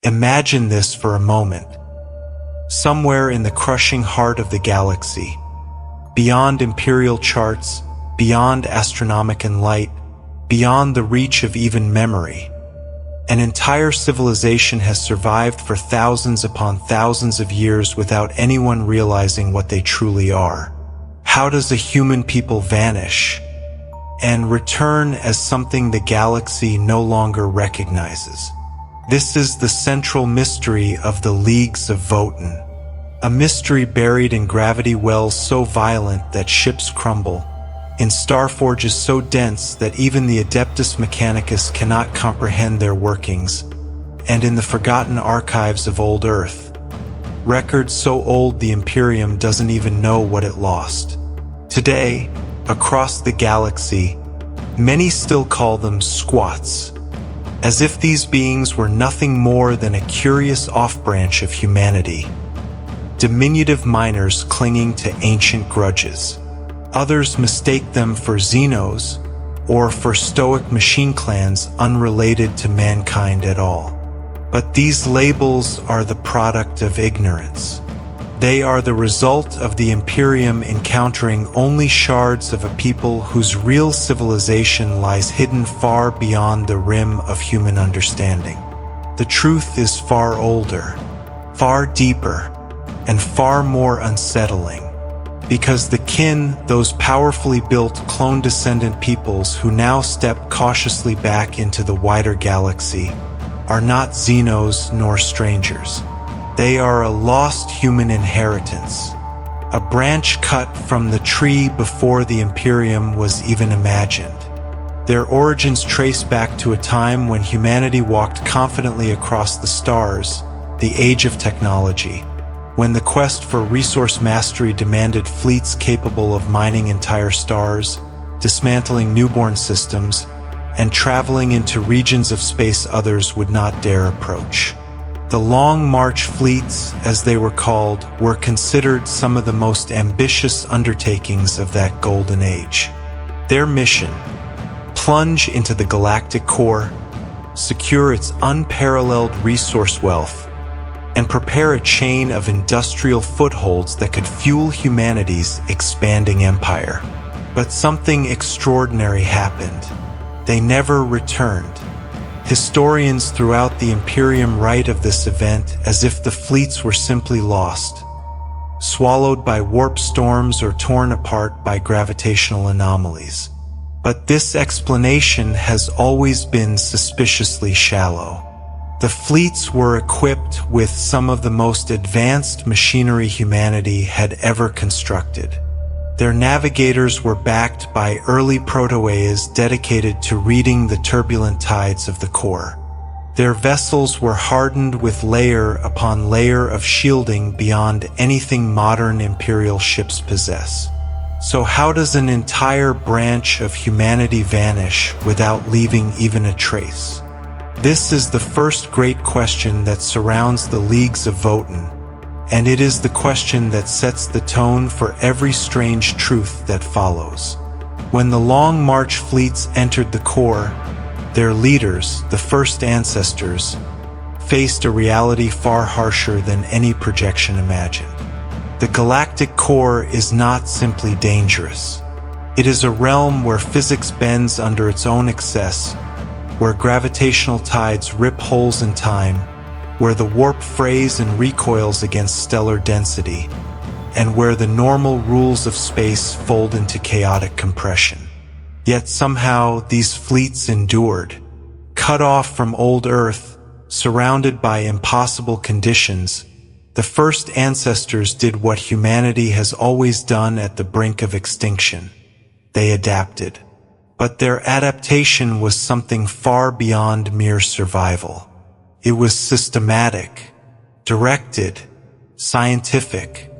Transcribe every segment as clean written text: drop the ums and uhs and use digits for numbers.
Imagine this for a moment. Somewhere in the crushing heart of the galaxy, beyond imperial charts, beyond astronomican light, beyond the reach of even memory, an entire civilization has survived for thousands upon thousands of years without anyone realizing what they truly are. How does a human people vanish and return as something the galaxy no longer recognizes? This is the central mystery of the Leagues of Votann, a mystery buried in gravity wells so violent that ships crumble, in star forges so dense that even the Adeptus Mechanicus cannot comprehend their workings, and in the forgotten archives of old Earth, records so old the Imperium doesn't even know what it lost. Today, across the galaxy, many still call them squats, as if these beings were nothing more than a curious off-branch of humanity, diminutive miners clinging to ancient grudges. Others mistake them for Xenos or for stoic machine clans unrelated to mankind at all. But these labels are the product of ignorance. They are the result of the Imperium encountering only shards of a people whose real civilization lies hidden far beyond the rim of human understanding. The truth is far older, far deeper, and far more unsettling. Because the kin, those powerfully built clone-descendant peoples who now step cautiously back into the wider galaxy, are not Xenos nor strangers. They are a lost human inheritance, a branch cut from the tree before the Imperium was even imagined. Their origins trace back to a time when humanity walked confidently across the stars, the age of technology, when the quest for resource mastery demanded fleets capable of mining entire stars, dismantling newborn systems, and traveling into regions of space others would not dare approach. The Long March fleets, as they were called, were considered some of the most ambitious undertakings of that golden age. Their mission: plunge into the galactic core, secure its unparalleled resource wealth, and prepare a chain of industrial footholds that could fuel humanity's expanding empire. But something extraordinary happened. They never returned. Historians throughout the Imperium write of this event as if the fleets were simply lost, swallowed by warp storms or torn apart by gravitational anomalies. But this explanation has always been suspiciously shallow. The fleets were equipped with some of the most advanced machinery humanity had ever constructed. Their navigators were backed by early protoaes dedicated to reading the turbulent tides of the core. Their vessels were hardened with layer upon layer of shielding beyond anything modern Imperial ships possess. So how does an entire branch of humanity vanish without leaving even a trace? This is the first great question that surrounds the Leagues of Votann, and it is the question that sets the tone for every strange truth that follows. When the Long March fleets entered the core, their leaders, the first ancestors, faced a reality far harsher than any projection imagined. The galactic core is not simply dangerous. It is a realm where physics bends under its own excess, where gravitational tides rip holes in time, where the warp frays and recoils against stellar density, and where the normal rules of space fold into chaotic compression. Yet somehow these fleets endured, cut off from old Earth, surrounded by impossible conditions. The first ancestors did what humanity has always done at the brink of extinction. They adapted. But their adaptation was something far beyond mere survival. It was systematic, directed, scientific.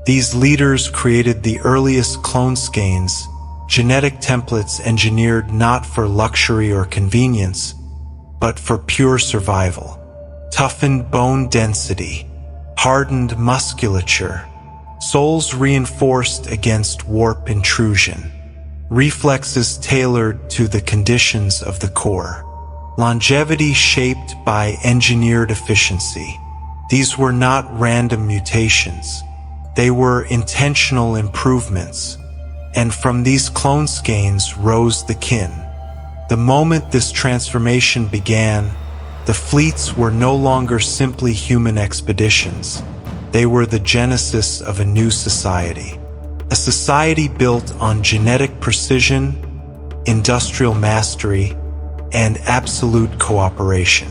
These leaders created the earliest cloneskeins, genetic templates engineered not for luxury or convenience, but for pure survival. Toughened bone density, hardened musculature, souls reinforced against warp intrusion, reflexes tailored to the conditions of the core. longevity shaped by engineered efficiency. These were not random mutations. They were intentional improvements. And from these cloneskeins rose the kin. The moment this transformation began, the fleets were no longer simply human expeditions. They were the genesis of a new society. A society built on genetic precision, industrial mastery, and absolute cooperation.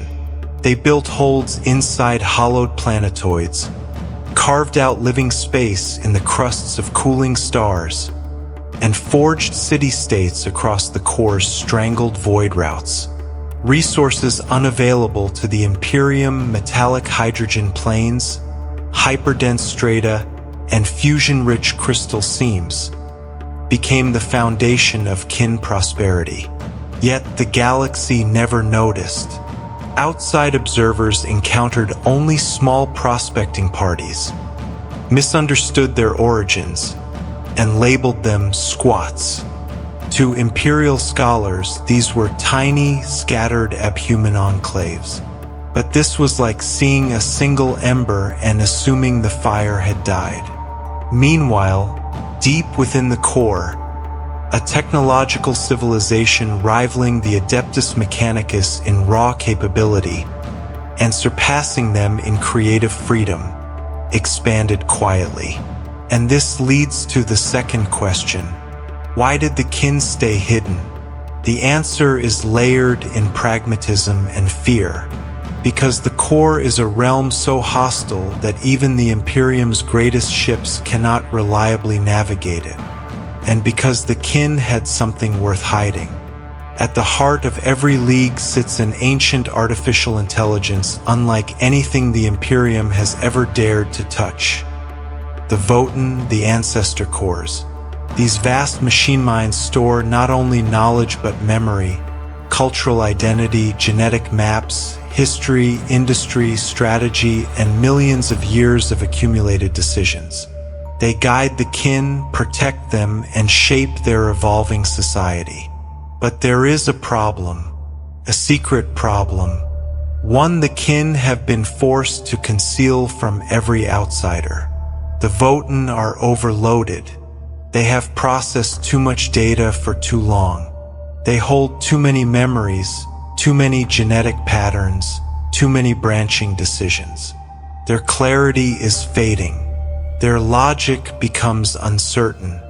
They built holds inside hollowed planetoids, carved out living space in the crusts of cooling stars, and forged city-states across the core's strangled void routes. Resources unavailable to the Imperium metallic hydrogen plains, hyperdense strata, and fusion-rich crystal seams became the foundation of kin prosperity. Yet the galaxy never noticed. Outside observers encountered only small prospecting parties, misunderstood their origins, and labeled them squats. To Imperial scholars, these were tiny, scattered abhuman enclaves. But this was like seeing a single ember and assuming the fire had died. Meanwhile, deep within the core, a technological civilization rivaling the Adeptus Mechanicus in raw capability and surpassing them in creative freedom, expanded quietly. And this leads to the second question. Why did the kin stay hidden? The answer is layered in pragmatism and fear. Because the core is a realm so hostile that even the Imperium's greatest ships cannot reliably navigate it. And because the kin had something worth hiding. At the heart of every league sits an ancient artificial intelligence unlike anything the Imperium has ever dared to touch. The Votann, the ancestor cores. These vast machine minds store not only knowledge but memory, cultural identity, genetic maps, history, industry, strategy, and millions of years of accumulated decisions. They guide the kin, protect them, and shape their evolving society. But there is a problem, a secret problem, one the kin have been forced to conceal from every outsider. The Votann are overloaded. They have processed too much data for too long. They hold too many memories, too many genetic patterns, too many branching decisions. Their clarity is fading. Their logic becomes uncertain.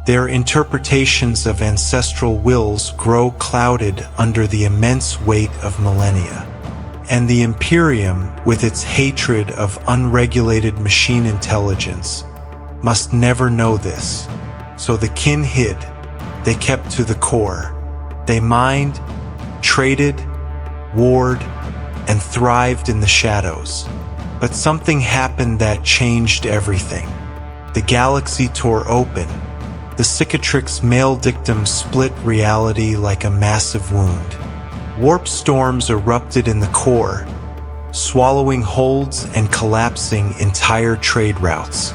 Their interpretations of ancestral wills grow clouded under the immense weight of millennia. And the Imperium, with its hatred of unregulated machine intelligence, must never know this. So the kin hid. They kept to the core. They mined, traded, warred, and thrived in the shadows. But something happened that changed everything. The galaxy tore open. The cicatrix maledictum split reality like a massive wound. Warp storms erupted in the core, swallowing holds and collapsing entire trade routes.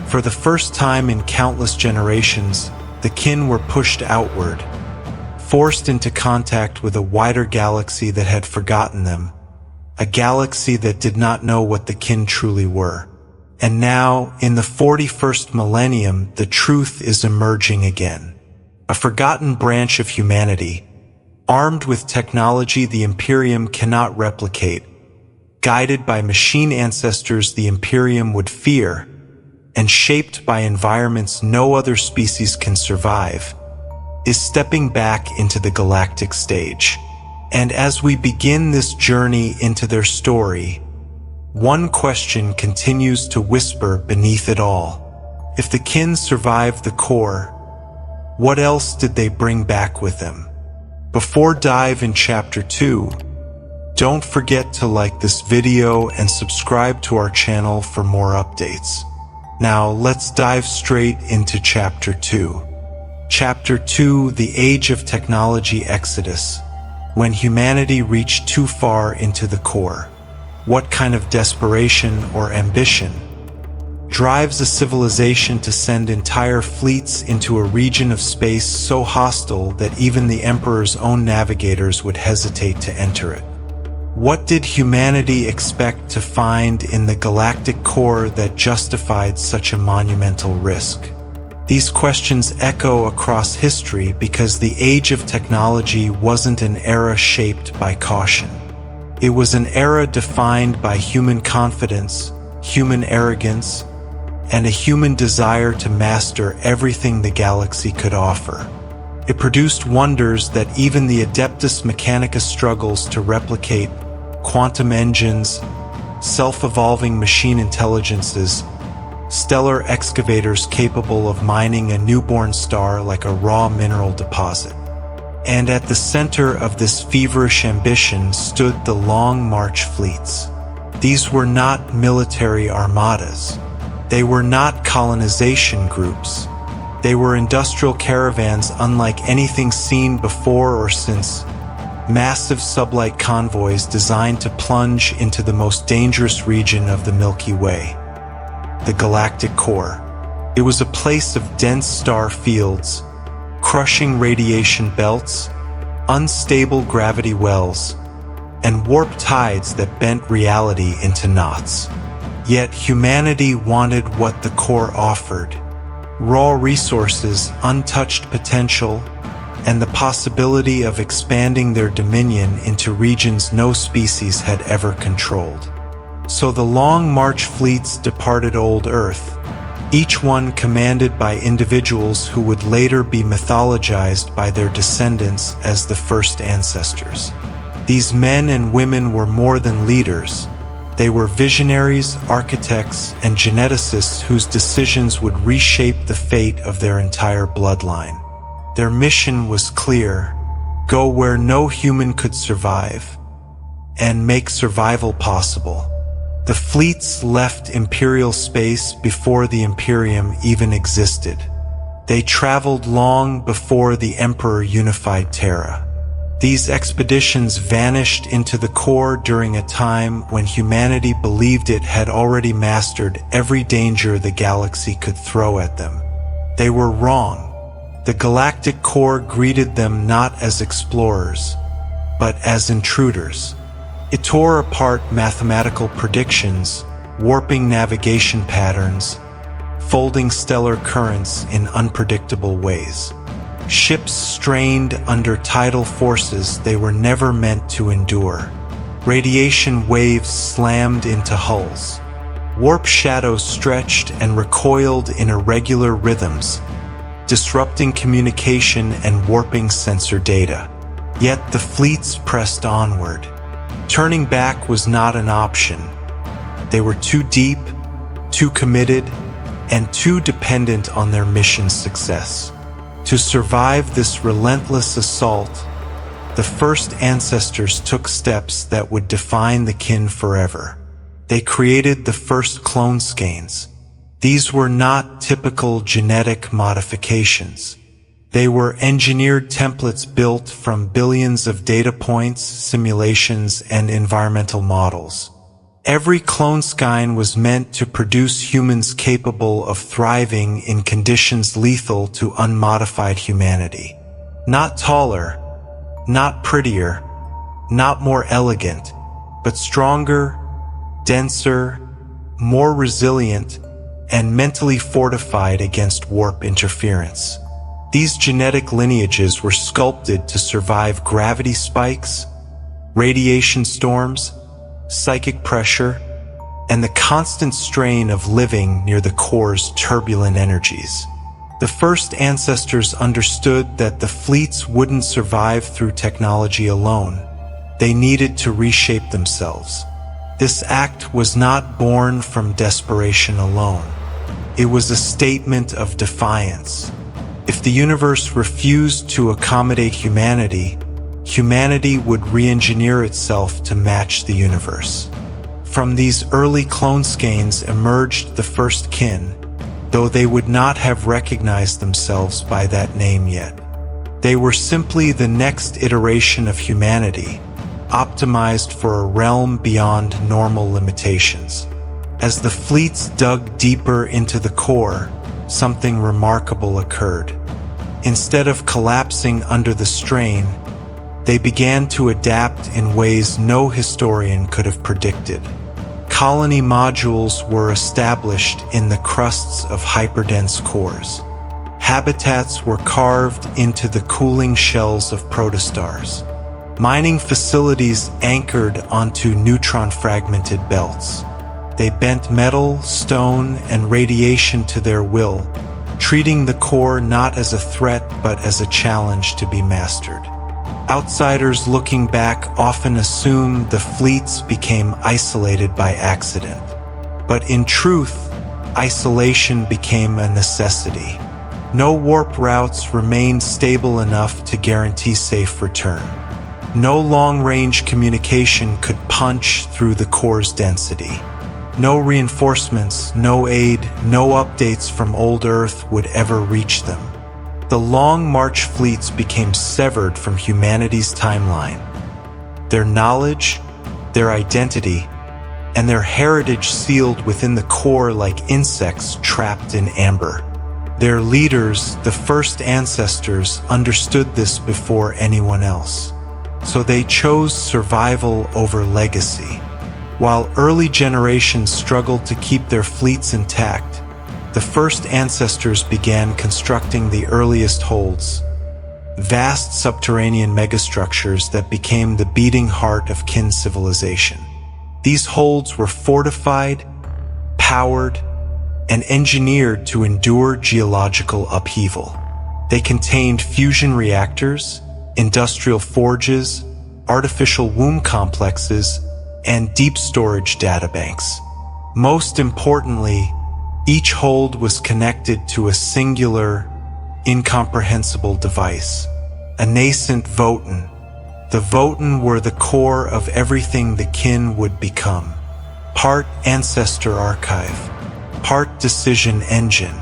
For the first time in countless generations, the kin were pushed outward, forced into contact with a wider galaxy that had forgotten them, a galaxy that did not know what the kin truly were. And now, in the 41st millennium, the truth is emerging again. A forgotten branch of humanity, armed with technology the Imperium cannot replicate, guided by machine ancestors the Imperium would fear, and shaped by environments no other species can survive, is stepping back into the galactic stage. And as we begin this journey into their story, one question continues to whisper beneath it all. If the kin survived the core, what else did they bring back with them? Before dive in Chapter 2, don't forget to like this video and subscribe to our channel for more updates. Now let's dive straight into Chapter 2. Chapter 2, The Age of Technology Exodus. When humanity reached too far into the core. What kind of desperation or ambition? drives a civilization to send entire fleets into a region of space so hostile that even the Emperor's own navigators would hesitate to enter it. What did humanity expect to find in the galactic core that justified such a monumental risk? These questions echo across history because the age of technology wasn't an era shaped by caution. It was an era defined by human confidence, human arrogance, and a human desire to master everything the galaxy could offer. It produced wonders that even the Adeptus Mechanica struggles to replicate: quantum engines, self-evolving machine intelligences, stellar excavators capable of mining a newborn star like a raw mineral deposit. And at the center of this feverish ambition stood the Long March fleets. These were not military armadas. They were not colonization groups. They were industrial caravans unlike anything seen before or since. Massive sublight convoys designed to plunge into the most dangerous region of the Milky Way, the galactic core. It was a place of dense star fields, crushing radiation belts, unstable gravity wells, and warp tides that bent reality into knots. Yet humanity wanted what the core offered: raw resources, untouched potential, and the possibility of expanding their dominion into regions no species had ever controlled. So the Long March fleets departed old Earth, each one commanded by individuals who would later be mythologized by their descendants as the first ancestors. These men and women were more than leaders. They were visionaries, architects, and geneticists whose decisions would reshape the fate of their entire bloodline. Their mission was clear: go where no human could survive, and make survival possible. The fleets left Imperial space before the Imperium even existed. They traveled long before the Emperor unified Terra. These expeditions vanished into the core during a time when humanity believed it had already mastered every danger the galaxy could throw at them. They were wrong. The galactic core greeted them not as explorers, but as intruders. It tore apart mathematical predictions, warping navigation patterns, folding stellar currents in unpredictable ways. Ships strained under tidal forces they were never meant to endure. Radiation waves slammed into hulls. Warp shadows stretched and recoiled in irregular rhythms, disrupting communication and warping sensor data. Yet the fleets pressed onward. Turning back was not an option. They were too deep, too committed, and too dependent on their mission's success. To survive this relentless assault, the first ancestors took steps that would define the kin forever. They created the first cloneskeins. These were not typical genetic modifications. They were engineered templates built from billions of data points, simulations, and environmental models. Every cloneskein was meant to produce humans capable of thriving in conditions lethal to unmodified humanity. Not taller, not prettier, not more elegant, but stronger, denser, more resilient, and mentally fortified against warp interference. These genetic lineages were sculpted to survive gravity spikes, radiation storms, psychic pressure, and the constant strain of living near the core's turbulent energies. The first ancestors understood that the fleets wouldn't survive through technology alone. They needed to reshape themselves. This act was not born from desperation alone. It was a statement of defiance. If the universe refused to accommodate humanity, humanity would re-engineer itself to match the universe. From these early cloneskeins emerged the first kin, though they would not have recognized themselves by that name yet. They were simply the next iteration of humanity, optimized for a realm beyond normal limitations. As the fleets dug deeper into the core, something remarkable occurred. Instead of collapsing under the strain, they began to adapt in ways no historian could have predicted. Colony modules were established in the crusts of hyperdense cores. Habitats were carved into the cooling shells of protostars. Mining facilities anchored onto neutron-fragmented belts. They bent metal, stone, and radiation to their will, treating the core not as a threat but as a challenge to be mastered. Outsiders looking back often assume the fleets became isolated by accident. But in truth, isolation became a necessity. No warp routes remained stable enough to guarantee safe return. No long-range communication could punch through the core's density. No reinforcements, no aid, no updates from old Earth would ever reach them. The Long March fleets became severed from humanity's timeline. Their knowledge, their identity, and their heritage sealed within the core like insects trapped in amber. Their leaders, the first ancestors, understood this before anyone else. So they chose survival over legacy. While early generations struggled to keep their fleets intact, the first ancestors began constructing the earliest holds, vast subterranean megastructures that became the beating heart of kin civilization. These holds were fortified, powered, and engineered to endure geological upheaval. They contained fusion reactors, industrial forges, artificial womb complexes, and deep storage databanks. Most importantly, each hold was connected to a singular, incomprehensible device, a nascent Votann. The Votann were the core of everything the kin would become. Part ancestor archive, part decision engine,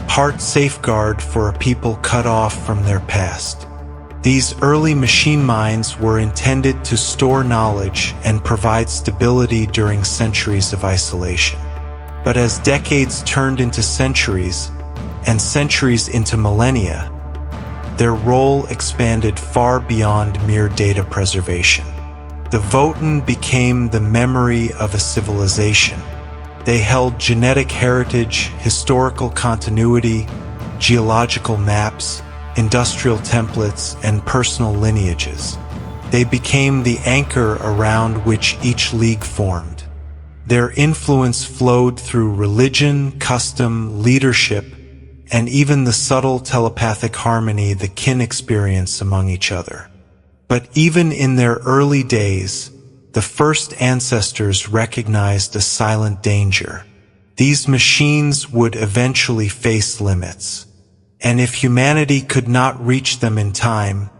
part safeguard for a people cut off from their past. These early machine minds were intended to store knowledge and provide stability during centuries of isolation. But as decades turned into centuries, and centuries into millennia, their role expanded far beyond mere data preservation. The Votann became the memory of a civilization. They held genetic heritage, historical continuity, geological maps, industrial templates, and personal lineages. They became the anchor around which each league formed. Their influence flowed through religion, custom, leadership, and even the subtle telepathic harmony the kin experience among each other. But even in their early days, the first ancestors recognized a silent danger. These machines would eventually face limits. And if humanity could not reach them in time,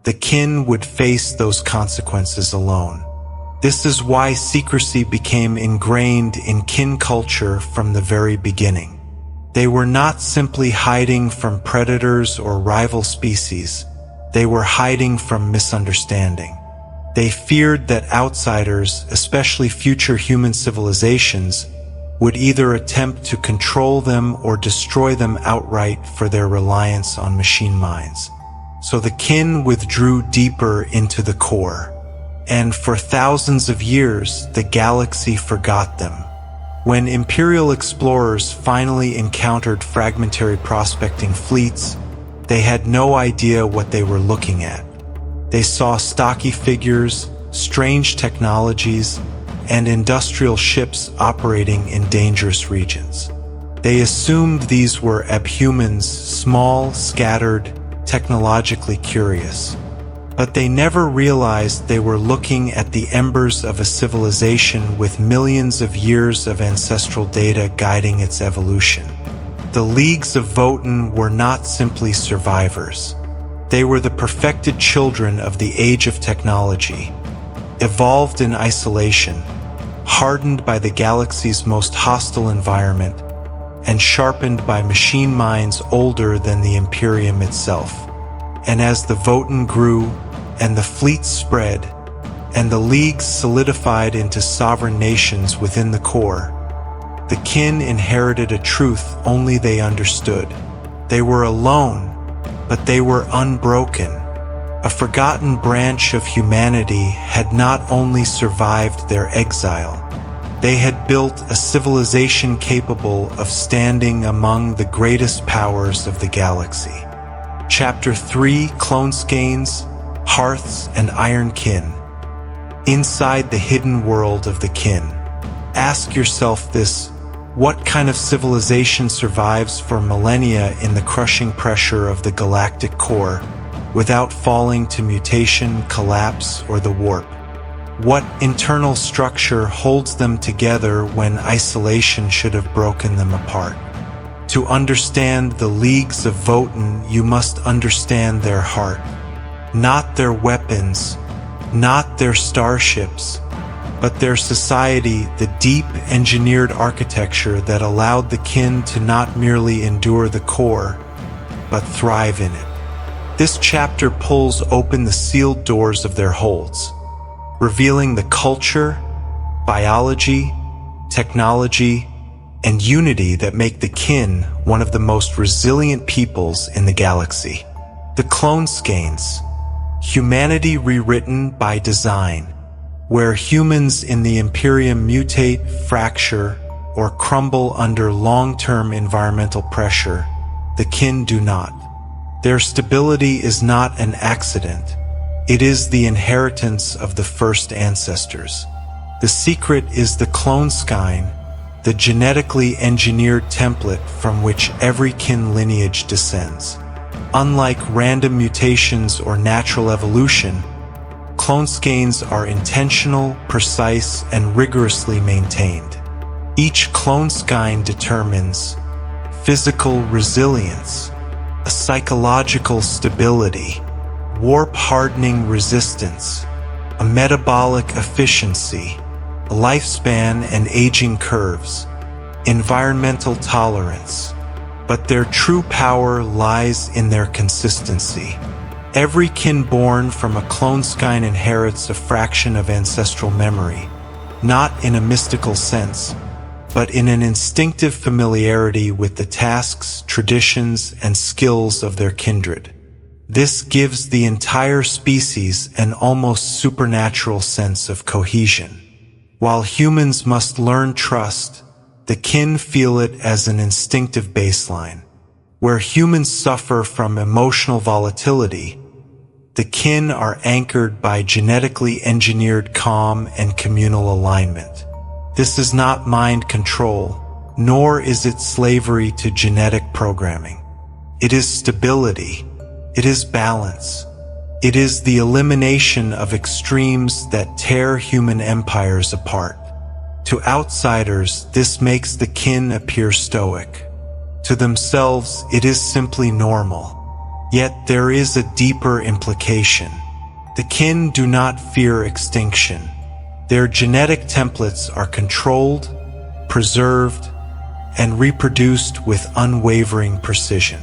the kin would face those consequences alone. This is why secrecy became ingrained in kin culture from the very beginning. They were not simply hiding from predators or rival species. They were hiding from misunderstanding. They feared that outsiders, especially future human civilizations, would either attempt to control them or destroy them outright for their reliance on machine minds. So the kin withdrew deeper into the core. And for thousands of years, the galaxy forgot them. When Imperial explorers finally encountered fragmentary prospecting fleets, they had no idea what they were looking at. They saw stocky figures, strange technologies, and industrial ships operating in dangerous regions. They assumed these were abhumans, small, scattered, technologically curious. But they never realized they were looking at the embers of a civilization with millions of years of ancestral data guiding its evolution. The Leagues of Votann were not simply survivors. They were the perfected children of the age of technology, evolved in isolation, hardened by the galaxy's most hostile environment, and sharpened by machine minds older than the Imperium itself. And as the Votann grew, and the fleets spread, and the leagues solidified into sovereign nations within the core, The kin inherited a truth only they understood. They were alone, but they were unbroken. A forgotten branch of humanity had not only survived their exile, they had built a civilization capable of standing among the greatest powers of the galaxy. Chapter 3: Cloneskeins, Hearths, and Ironkin. Inside the hidden world of the kin. Ask yourself this: what kind of civilization survives for millennia in the crushing pressure of the galactic core, without falling to mutation, collapse, or the warp? What internal structure holds them together when isolation should have broken them apart? To understand the Leagues of Votann, you must understand their heart. Not their weapons, not their starships, but their society, the deep engineered architecture that allowed the kin to not merely endure the core, but thrive in it. This chapter pulls open the sealed doors of their holds, revealing the culture, biology, technology, and unity that make the kin one of the most resilient peoples in the galaxy. The cloneskeins, humanity rewritten by design, where humans in the Imperium mutate, fracture, or crumble under long-term environmental pressure, the kin do not. Their stability is not an accident. It is the inheritance of the first ancestors. The secret is the cloneskein, the genetically engineered template from which every kin lineage descends. Unlike random mutations or natural evolution, cloneskeins are intentional, precise, and rigorously maintained. Each cloneskein determines physical resilience, a psychological stability, warp-hardening resistance, a metabolic efficiency, a lifespan and aging curves, environmental tolerance. But their true power lies in their consistency. Every kin born from a cloneskein inherits a fraction of ancestral memory, not in a mystical sense, but in an instinctive familiarity with the tasks, traditions, and skills of their kindred. This gives the entire species an almost supernatural sense of cohesion. While humans must learn trust, the kin feel it as an instinctive baseline. Where humans suffer from emotional volatility, the kin are anchored by genetically engineered calm and communal alignment. This is not mind control, nor is it slavery to genetic programming. It is stability. It is balance. It is the elimination of extremes that tear human empires apart. To outsiders, this makes the kin appear stoic. To themselves, it is simply normal. Yet there is a deeper implication. The kin do not fear extinction. Their genetic templates are controlled, preserved, and reproduced with unwavering precision.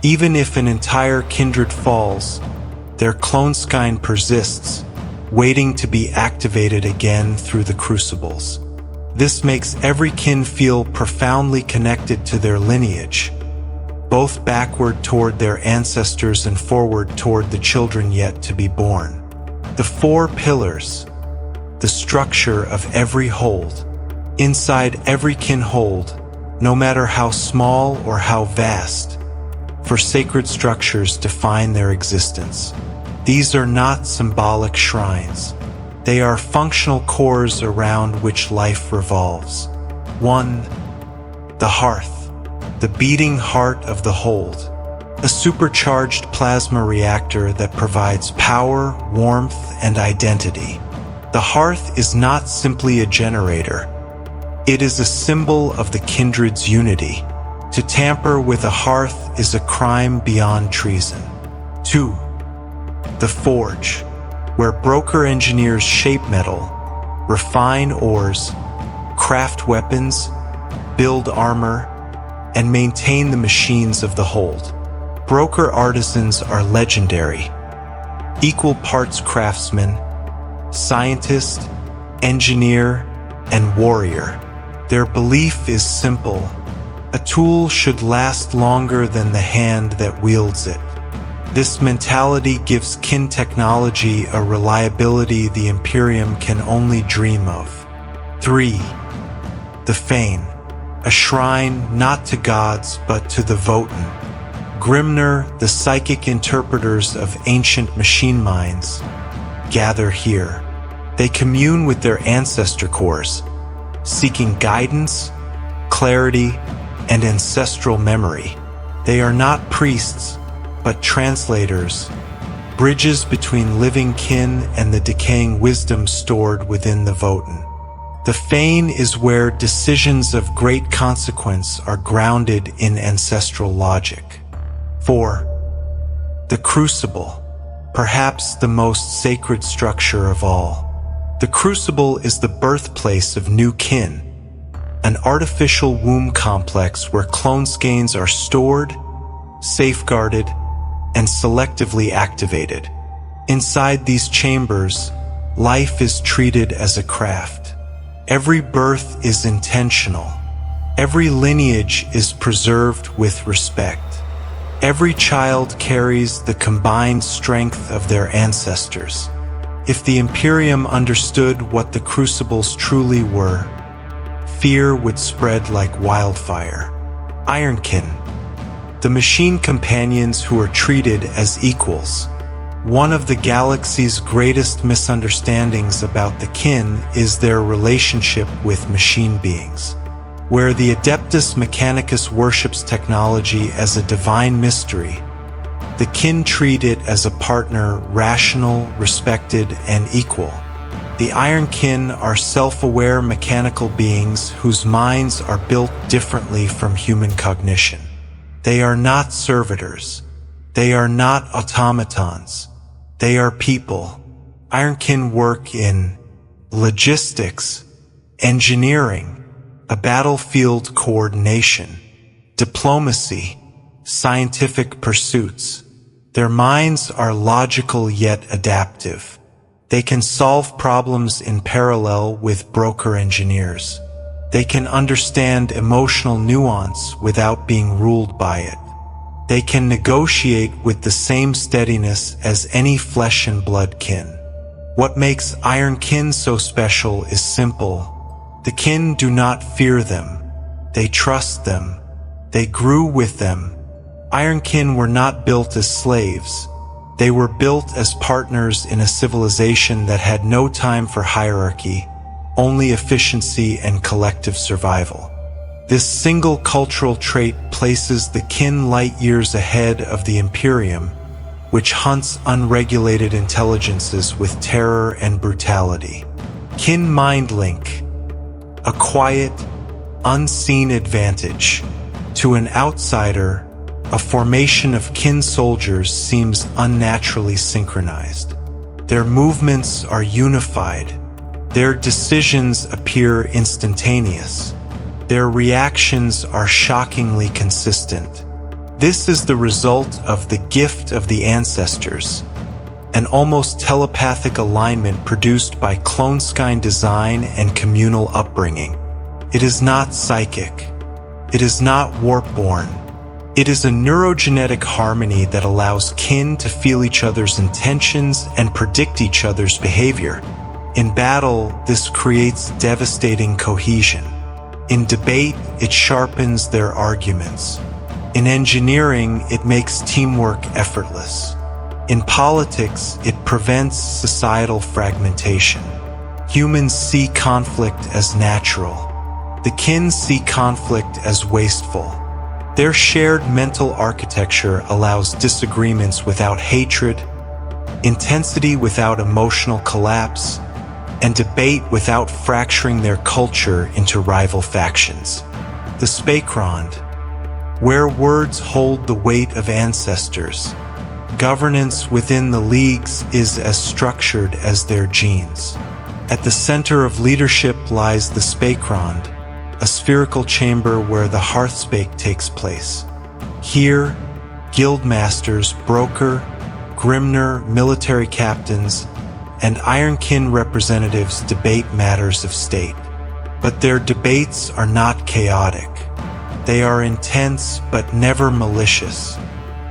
Even if an entire kindred falls, their cloneskein persists, waiting to be activated again through the crucibles. This makes every kin feel profoundly connected to their lineage, both backward toward their ancestors and forward toward the children yet to be born. The 4 pillars, the structure of every hold. Inside every kin hold, no matter how small or how vast, for sacred structures define their existence. These are not symbolic shrines. They are functional cores around which life revolves. 1. The hearth, the beating heart of the hold. A supercharged plasma reactor that provides power, warmth, and identity. The hearth is not simply a generator. It is a symbol of the kindred's unity. To tamper with a hearth is a crime beyond treason. 2. The forge, where broker engineers shape metal, refine ores, craft weapons, build armor, and maintain the machines of the hold. Broker artisans are legendary, equal parts craftsmen, scientist, engineer, and warrior. Their belief is simple: a tool should last longer than the hand that wields it. This mentality gives kin technology a reliability the Imperium can only dream of. 3. The Fane, a shrine not to gods but to the Votann. Grimner, the psychic interpreters of ancient machine minds, gather here. They commune with their ancestor cores, seeking guidance, clarity, and ancestral memory. They are not priests, but translators, bridges between living kin and the decaying wisdom stored within the Votann. The Fane is where decisions of great consequence are grounded in ancestral logic. 4. The Crucible, perhaps the most sacred structure of all. The Crucible is the birthplace of new kin, an artificial womb complex where cloneskeins are stored, safeguarded, and selectively activated. Inside these chambers, life is treated as a craft. Every birth is intentional. Every lineage is preserved with respect. Every child carries the combined strength of their ancestors. If the Imperium understood what the Crucibles truly were, fear would spread like wildfire. Ironkin, the machine companions who are treated as equals. One of the galaxy's greatest misunderstandings about the kin is their relationship with machine beings. Where the Adeptus Mechanicus worships technology as a divine mystery, the kin treat it as a partner, rational, respected, and equal. The Ironkin are self-aware mechanical beings whose minds are built differently from human cognition. They are not servitors. They are not automatons. They are people. Ironkin work in logistics, engineering, a battlefield coordination, diplomacy, scientific pursuits. Their minds are logical yet adaptive. They can solve problems in parallel with broker engineers. They can understand emotional nuance without being ruled by it. They can negotiate with the same steadiness as any flesh and blood kin. What makes Ironkin so special is simple. The kin do not fear them. They trust them. They grew with them. Ironkin were not built as slaves. They were built as partners in a civilization that had no time for hierarchy, only efficiency and collective survival. This single cultural trait places the kin light years ahead of the Imperium, which hunts unregulated intelligences with terror and brutality. Kin Mind Link, a quiet, unseen advantage. To an outsider, a formation of kin soldiers seems unnaturally synchronized. Their movements are unified. Their decisions appear instantaneous. Their reactions are shockingly consistent. This is the result of the gift of the ancestors, an almost telepathic alignment produced by cloneskein design and communal upbringing. It is not psychic. It is not warp-born. It is a neurogenetic harmony that allows kin to feel each other's intentions and predict each other's behavior. In battle, this creates devastating cohesion. In debate, it sharpens their arguments. In engineering, it makes teamwork effortless. In politics, it prevents societal fragmentation. Humans see conflict as natural. The kin see conflict as wasteful. Their shared mental architecture allows disagreements without hatred, intensity without emotional collapse, and debate without fracturing their culture into rival factions. The Spacrond, where words hold the weight of ancestors. Governance within the Leagues is as structured as their genes. At the center of leadership lies the Spacrond, a spherical chamber where the Hearthspake takes place. Here, guildmasters, broker, Grimner, military captains, and Ironkin representatives debate matters of state. But their debates are not chaotic. They are intense but never malicious.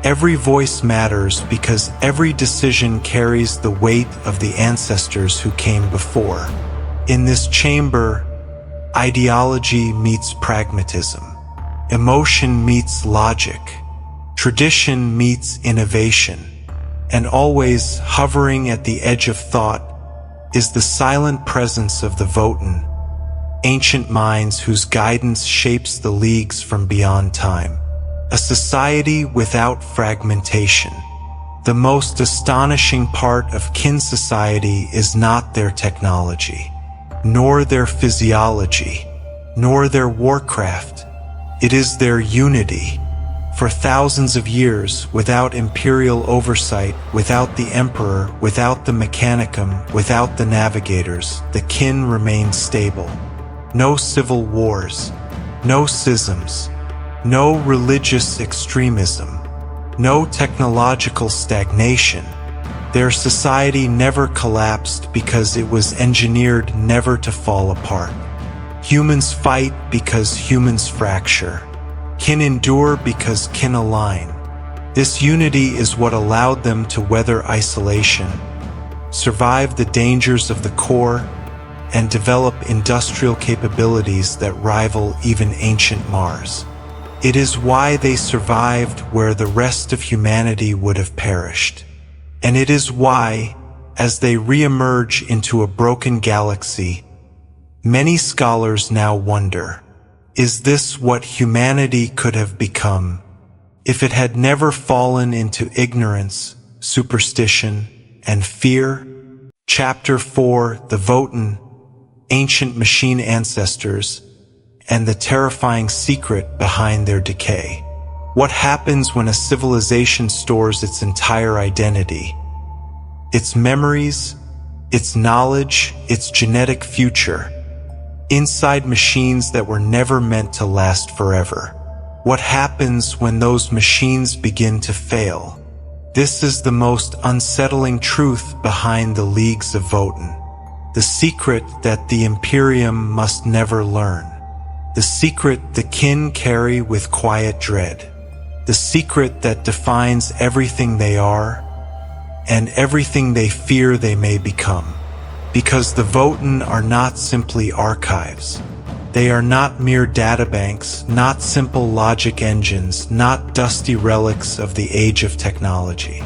Every voice matters because every decision carries the weight of the ancestors who came before. In this chamber, ideology meets pragmatism. Emotion meets logic. Tradition meets innovation. And always hovering at the edge of thought is the silent presence of the Votann, ancient minds whose guidance shapes the Leagues from beyond time. A society without fragmentation. The most astonishing part of kin society is not their technology, nor their physiology, nor their warcraft. It is their unity. For thousands of years, without imperial oversight, without the emperor, without the mechanicum, without the navigators, the kin remained stable. No civil wars, no schisms, no religious extremism, no technological stagnation. Their society never collapsed because it was engineered never to fall apart. Humans fight because humans fracture. Kin endure because kin align. This unity is what allowed them to weather isolation, survive the dangers of the core, and develop industrial capabilities that rival even ancient Mars. It is why they survived where the rest of humanity would have perished. And it is why, as they re-emerge into a broken galaxy, many scholars now wonder, is this what humanity could have become if it had never fallen into ignorance, superstition, and fear? Chapter 4: The Votann, Ancient Machine Ancestors, and the terrifying secret behind their decay. What happens when a civilization stores its entire identity, its memories, its knowledge, its genetic future, inside machines that were never meant to last forever? What happens when those machines begin to fail? This is the most unsettling truth behind the Leagues of Votann. The secret that the Imperium must never learn. The secret the kin carry with quiet dread. The secret that defines everything they are and everything they fear they may become. Because the Votann are not simply archives. They are not mere databanks, not simple logic engines, not dusty relics of the age of technology.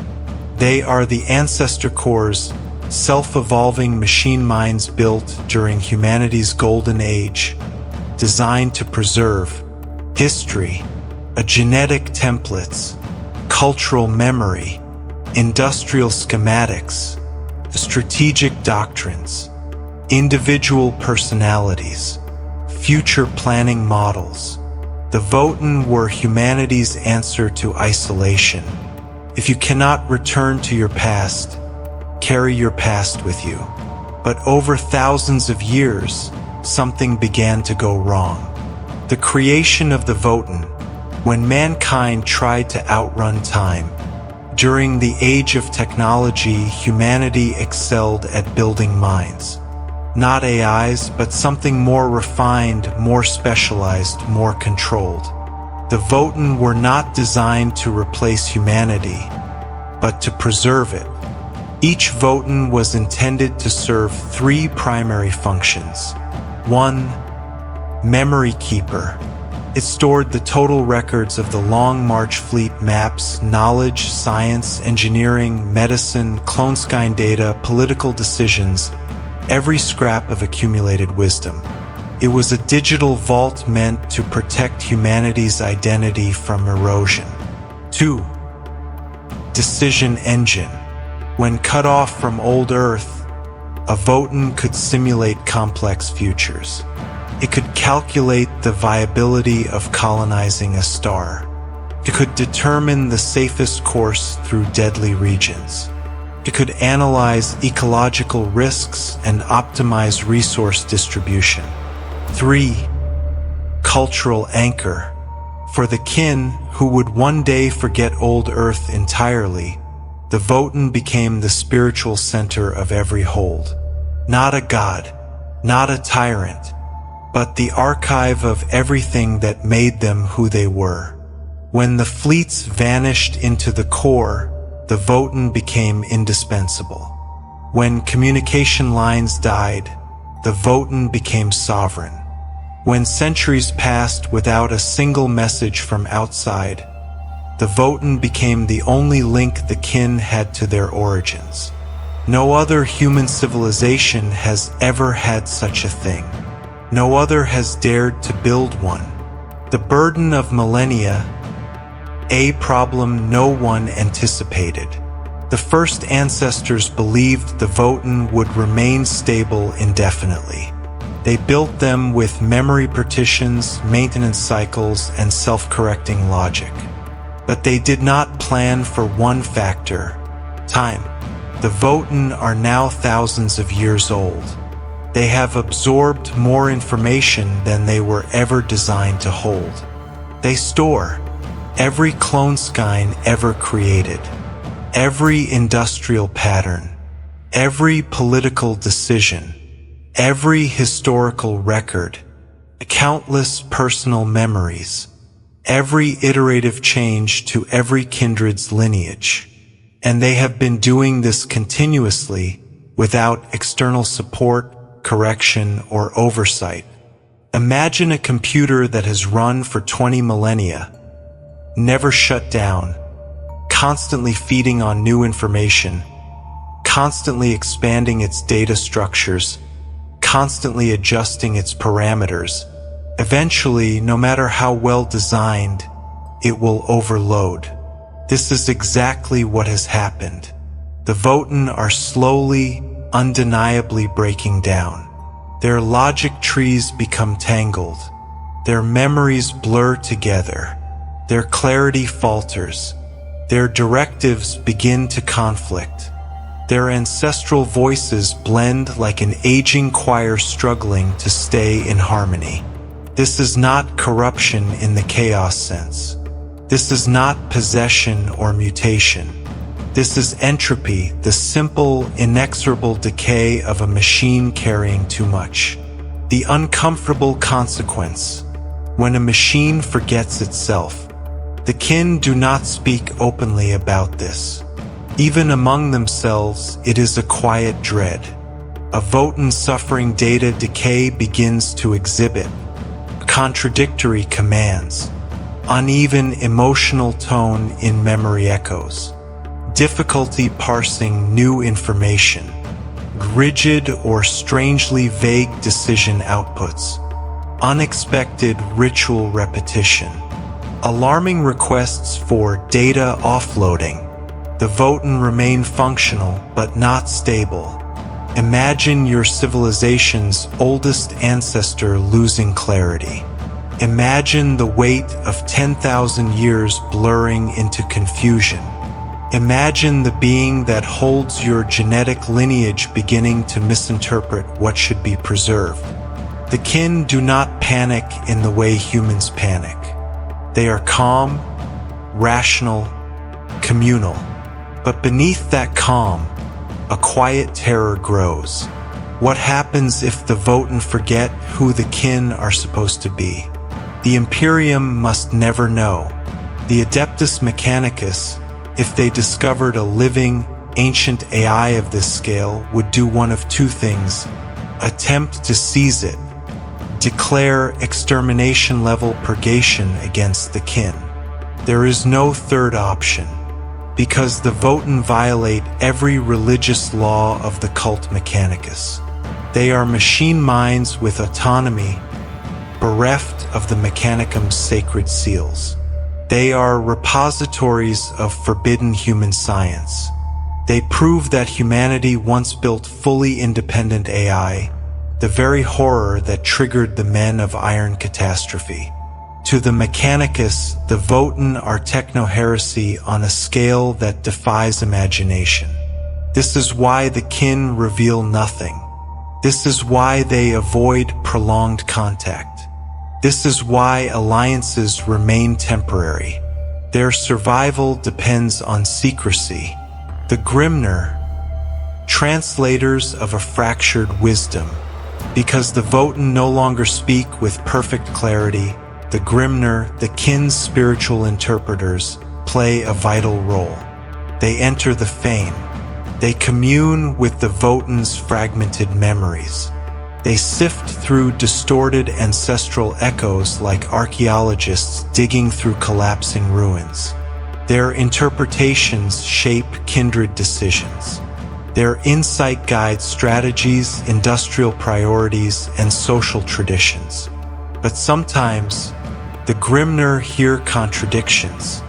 They are the ancestor cores, self-evolving machine minds built during humanity's golden age, designed to preserve history, genetic templates, cultural memory, industrial schematics, strategic doctrines, individual personalities, future planning models. The Votann were humanity's answer to isolation. If you cannot return to your past, carry your past with you. But over thousands of years, something began to go wrong. The creation of the Votann, when mankind tried to outrun time. During the age of technology, humanity excelled at building minds. Not AIs, but something more refined, more specialized, more controlled. The Votann were not designed to replace humanity, but to preserve it. Each Votann was intended to serve three primary functions. 1. Memory keeper. It stored the total records of the Long March fleet maps, knowledge, science, engineering, medicine, cloneskein data, political decisions, every scrap of accumulated wisdom. It was a digital vault meant to protect humanity's identity from erosion. 2. Decision engine. When cut off from old Earth, a Votann could simulate complex futures. It could calculate the viability of colonizing a star. It could determine the safest course through deadly regions. It could analyze ecological risks and optimize resource distribution. 3. Cultural anchor. For the kin who would one day forget old Earth entirely, the Votann became the spiritual center of every hold. Not a god, not a tyrant, but the archive of everything that made them who they were. When the fleets vanished into the core, the Votann became indispensable. When communication lines died, the Votann became sovereign. When centuries passed without a single message from outside, the Votann became the only link the kin had to their origins. No other human civilization has ever had such a thing. No other has dared to build one. The burden of millennia, a problem no one anticipated. The first ancestors believed the Votann would remain stable indefinitely. They built them with memory partitions, maintenance cycles, and self-correcting logic. But they did not plan for one factor: time. The Votann are now thousands of years old. They have absorbed more information than they were ever designed to hold. They store every cloneskein ever created, every industrial pattern, every political decision, every historical record, countless personal memories, every iterative change to every kindred's lineage. And they have been doing this continuously without external support, correction, or oversight. Imagine a computer that has run for 20 millennia, never shut down, constantly feeding on new information, constantly expanding its data structures, constantly adjusting its parameters. Eventually, no matter how well designed, it will overload. This is exactly what has happened. The Votann are slowly, undeniably breaking down. Their logic trees become tangled. Their memories blur together. Their clarity falters. Their directives begin to conflict. Their ancestral voices blend like an aging choir struggling to stay in harmony. This is not corruption in the chaos sense. This is not possession or mutation. This is entropy, the simple, inexorable decay of a machine carrying too much. The uncomfortable consequence: when a machine forgets itself. The kin do not speak openly about this. Even among themselves, it is a quiet dread. A Votann suffering data decay begins to exhibit contradictory commands, uneven emotional tone in memory echoes, difficulty parsing new information, rigid or strangely vague decision outputs, unexpected ritual repetition, alarming requests for data offloading. The Votann remain functional but not stable. Imagine your civilization's oldest ancestor losing clarity. Imagine the weight of 10,000 years blurring into confusion. Imagine the being that holds your genetic lineage beginning to misinterpret what should be preserved. The kin do not panic in the way humans panic. They are calm, rational, communal. But beneath that calm, a quiet terror grows. What happens if the Votann forget who the kin are supposed to be? The Imperium must never know. The Adeptus Mechanicus, if they discovered a living, ancient AI of this scale, would do one of two things: attempt to seize it, declare extermination-level purgation against the kin. There is no third option, because the Votann violate every religious law of the cult Mechanicus. They are machine minds with autonomy, bereft of the Mechanicum's sacred seals. They are repositories of forbidden human science. They prove that humanity once built fully independent AI, the very horror that triggered the men of Iron Catastrophe. To the Mechanicus, the Votann are techno-heresy on a scale that defies imagination. This is why the kin reveal nothing. This is why they avoid prolonged contact. This is why alliances remain temporary. Their survival depends on secrecy. The Grimner, translators of a fractured wisdom, Because the Votann no longer speak with perfect clarity, the Grimner, the kin's spiritual interpreters, play a vital role. They enter the Fane. They commune with the Votann's fragmented memories. They sift through distorted ancestral echoes like archaeologists digging through collapsing ruins. Their interpretations shape kindred decisions. Their insight guides strategies, industrial priorities, and social traditions. But sometimes, the Grimner hear contradictions.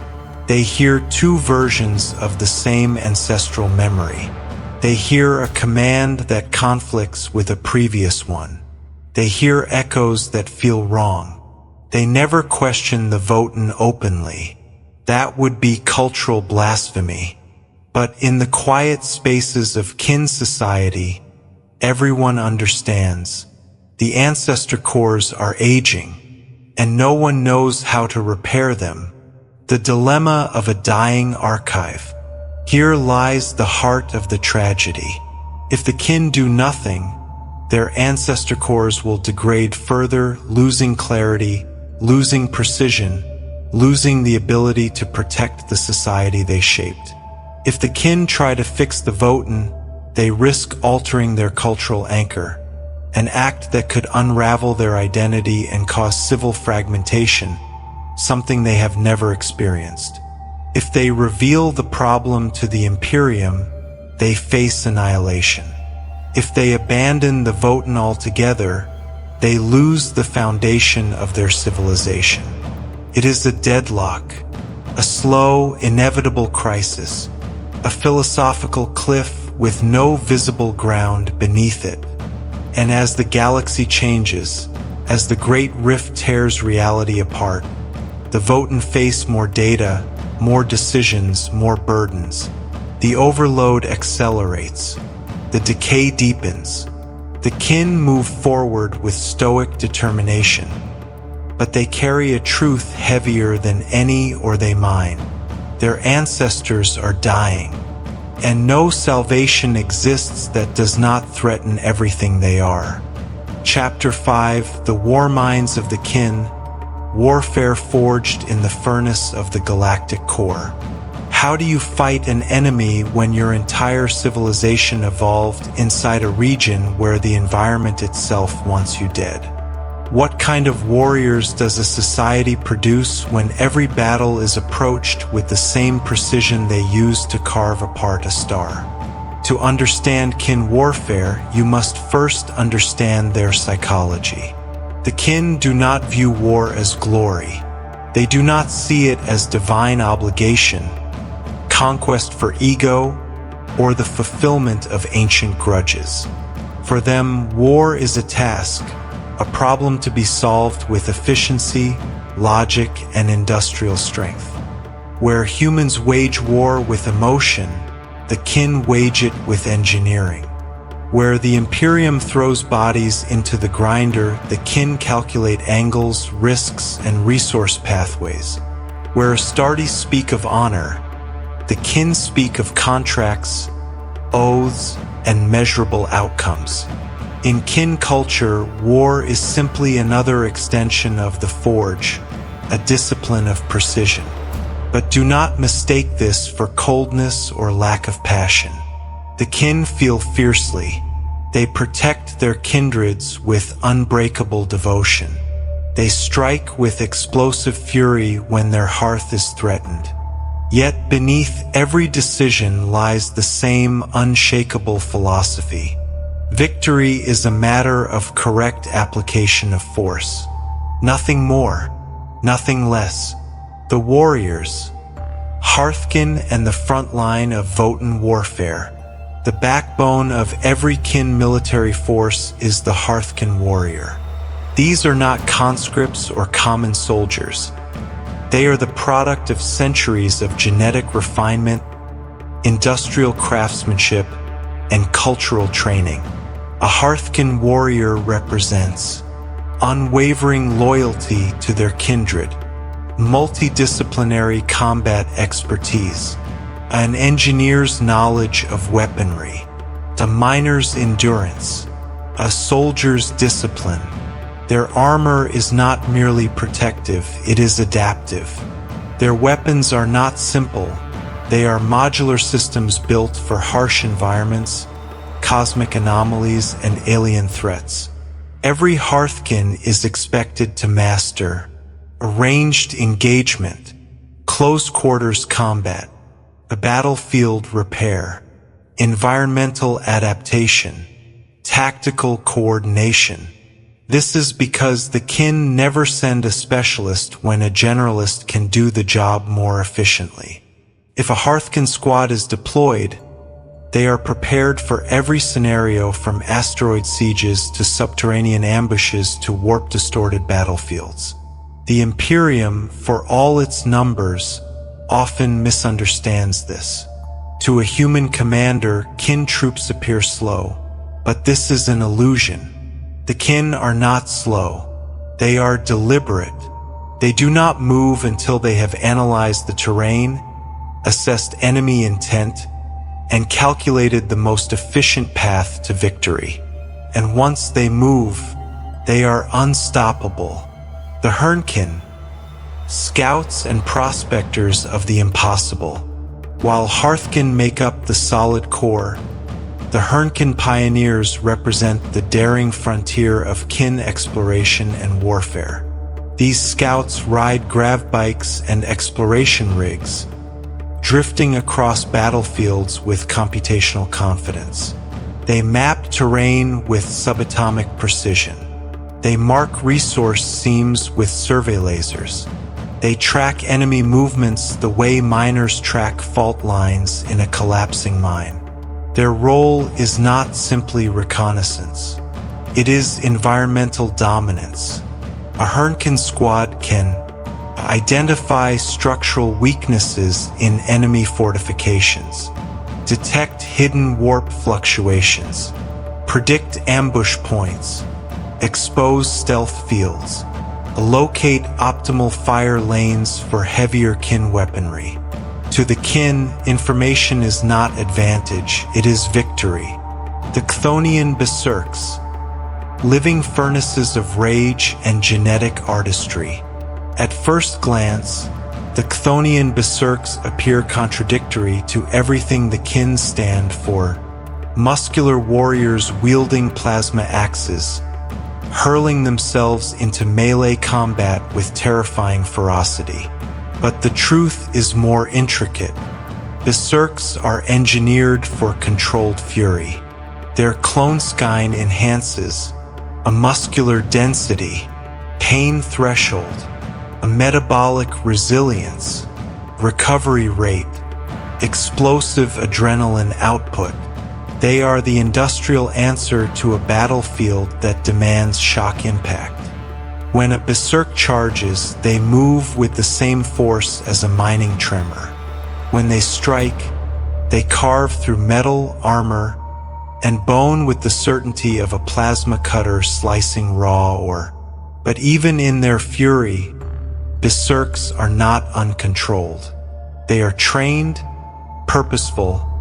They hear two versions of the same ancestral memory. They hear a command that conflicts with a previous one. They hear echoes that feel wrong. They never question the Votann openly. That would be cultural blasphemy. But in the quiet spaces of kin society, everyone understands. The ancestor cores are aging, and no one knows how to repair them. The dilemma of a dying archive. Here lies the heart of the tragedy. If the kin do nothing, their ancestor cores will degrade further, losing clarity, losing precision, losing the ability to protect the society they shaped. If the kin try to fix the Votann, they risk altering their cultural anchor, an act that could unravel their identity and cause civil fragmentation, something they have never experienced. If they reveal the problem to the Imperium, they face annihilation. If they abandon the Votann altogether, they lose the foundation of their civilization. It is a deadlock, a slow, inevitable crisis, a philosophical cliff with no visible ground beneath it. And as the galaxy changes, as the Great Rift tears reality apart, the Votann face more data, more decisions, more burdens. The overload accelerates. The decay deepens. The kin move forward with stoic determination. But they carry a truth heavier than any or they mine. Their ancestors are dying. And no salvation exists that does not threaten everything they are. Chapter 5: The War Minds of the Kin. Warfare forged in the furnace of the galactic core. How do you fight an enemy when your entire civilization evolved inside a region where the environment itself wants you dead? What kind of warriors does a society produce when every battle is approached with the same precision they used to carve apart a star? To understand kin warfare, you must first understand their psychology. The kin do not view war as glory. They do not see it as divine obligation, conquest for ego, or the fulfillment of ancient grudges. For them, war is a task, a problem to be solved with efficiency, logic, and industrial strength. Where humans wage war with emotion, the kin wage it with engineering. Where the Imperium throws bodies into the grinder, the kin calculate angles, risks, and resource pathways. Where Astartes speak of honor, the kin speak of contracts, oaths, and measurable outcomes. In kin culture, war is simply another extension of the forge, a discipline of precision. But do not mistake this for coldness or lack of passion. The kin feel fiercely. They protect their kindreds with unbreakable devotion. They strike with explosive fury when their hearth is threatened. Yet beneath every decision lies the same unshakable philosophy. Victory is a matter of correct application of force. Nothing more, nothing less. The warriors, Hearthkin and the front line of Votann warfare. The backbone of every kin military force is the Hearthkin warrior. These are not conscripts or common soldiers. They are the product of centuries of genetic refinement, industrial craftsmanship, and cultural training. A Hearthkin warrior represents unwavering loyalty to their kindred, multidisciplinary combat expertise, an engineer's knowledge of weaponry, a miner's endurance, a soldier's discipline. Their armor is not merely protective, it is adaptive. Their weapons are not simple. They are modular systems built for harsh environments, cosmic anomalies, and alien threats. Every Hearthkin is expected to master arranged engagement, close quarters combat, a battlefield repair, environmental adaptation, tactical coordination. This is because the kin never send a specialist when a generalist can do the job more efficiently. If a Hearthkin squad is deployed, they are prepared for every scenario from asteroid sieges to subterranean ambushes to warp-distorted battlefields. The Imperium, for all its numbers, often misunderstands this. To a human commander, kin troops appear slow, but this is an illusion. The kin are not slow. They are deliberate. They do not move until they have analyzed the terrain, assessed enemy intent, and calculated the most efficient path to victory. And once they move, they are unstoppable. The Ironkin, scouts and prospectors of the impossible. While Hearthkin make up the solid core, the Ironkin pioneers represent the daring frontier of kin exploration and warfare. These scouts ride grav bikes and exploration rigs, drifting across battlefields with computational confidence. They map terrain with subatomic precision. They mark resource seams with survey lasers. They track enemy movements the way miners track fault lines in a collapsing mine. Their role is not simply reconnaissance. It is environmental dominance. A Ironkin squad can identify structural weaknesses in enemy fortifications, detect hidden warp fluctuations, predict ambush points, expose stealth fields, locate optimal fire lanes for heavier kin weaponry. To the kin, information is not advantage, it is victory. The Chthonian Berserks, living furnaces of rage and genetic artistry. At first glance, the Chthonian Berserks appear contradictory to everything the kin stand for. Muscular warriors wielding plasma axes, hurling themselves into melee combat with terrifying ferocity. But the truth is more intricate. Berserks are engineered for controlled fury. Their cloneskein enhances a muscular density, pain threshold, a metabolic resilience, recovery rate, explosive adrenaline output. They are the industrial answer to a battlefield that demands shock impact. When a berserk charges, they move with the same force as a mining tremor. When they strike, they carve through metal, armor, and bone with the certainty of a plasma cutter slicing raw ore. But even in their fury, berserks are not uncontrolled. They are trained, purposeful,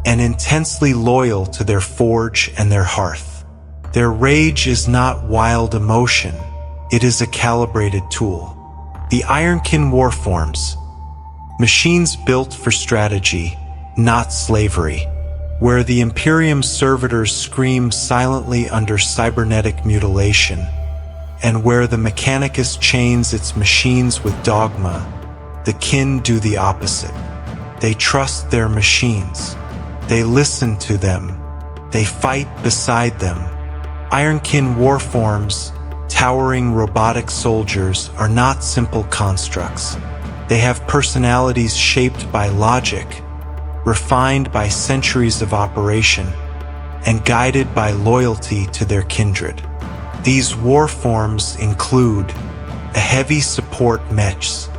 and intensely loyal to their forge and their hearth. Their rage is not wild emotion. It is a calibrated tool. The Ironkin warforms, machines built for strategy, not slavery, where the Imperium servitors scream silently under cybernetic mutilation, and where the Mechanicus chains its machines with dogma, the kin do the opposite. They trust their machines. They listen to them. They fight beside them. Ironkin warforms, towering robotic soldiers, are not simple constructs. They have personalities shaped by logic, refined by centuries of operation, and guided by loyalty to their kindred. These warforms include a heavy support mechs,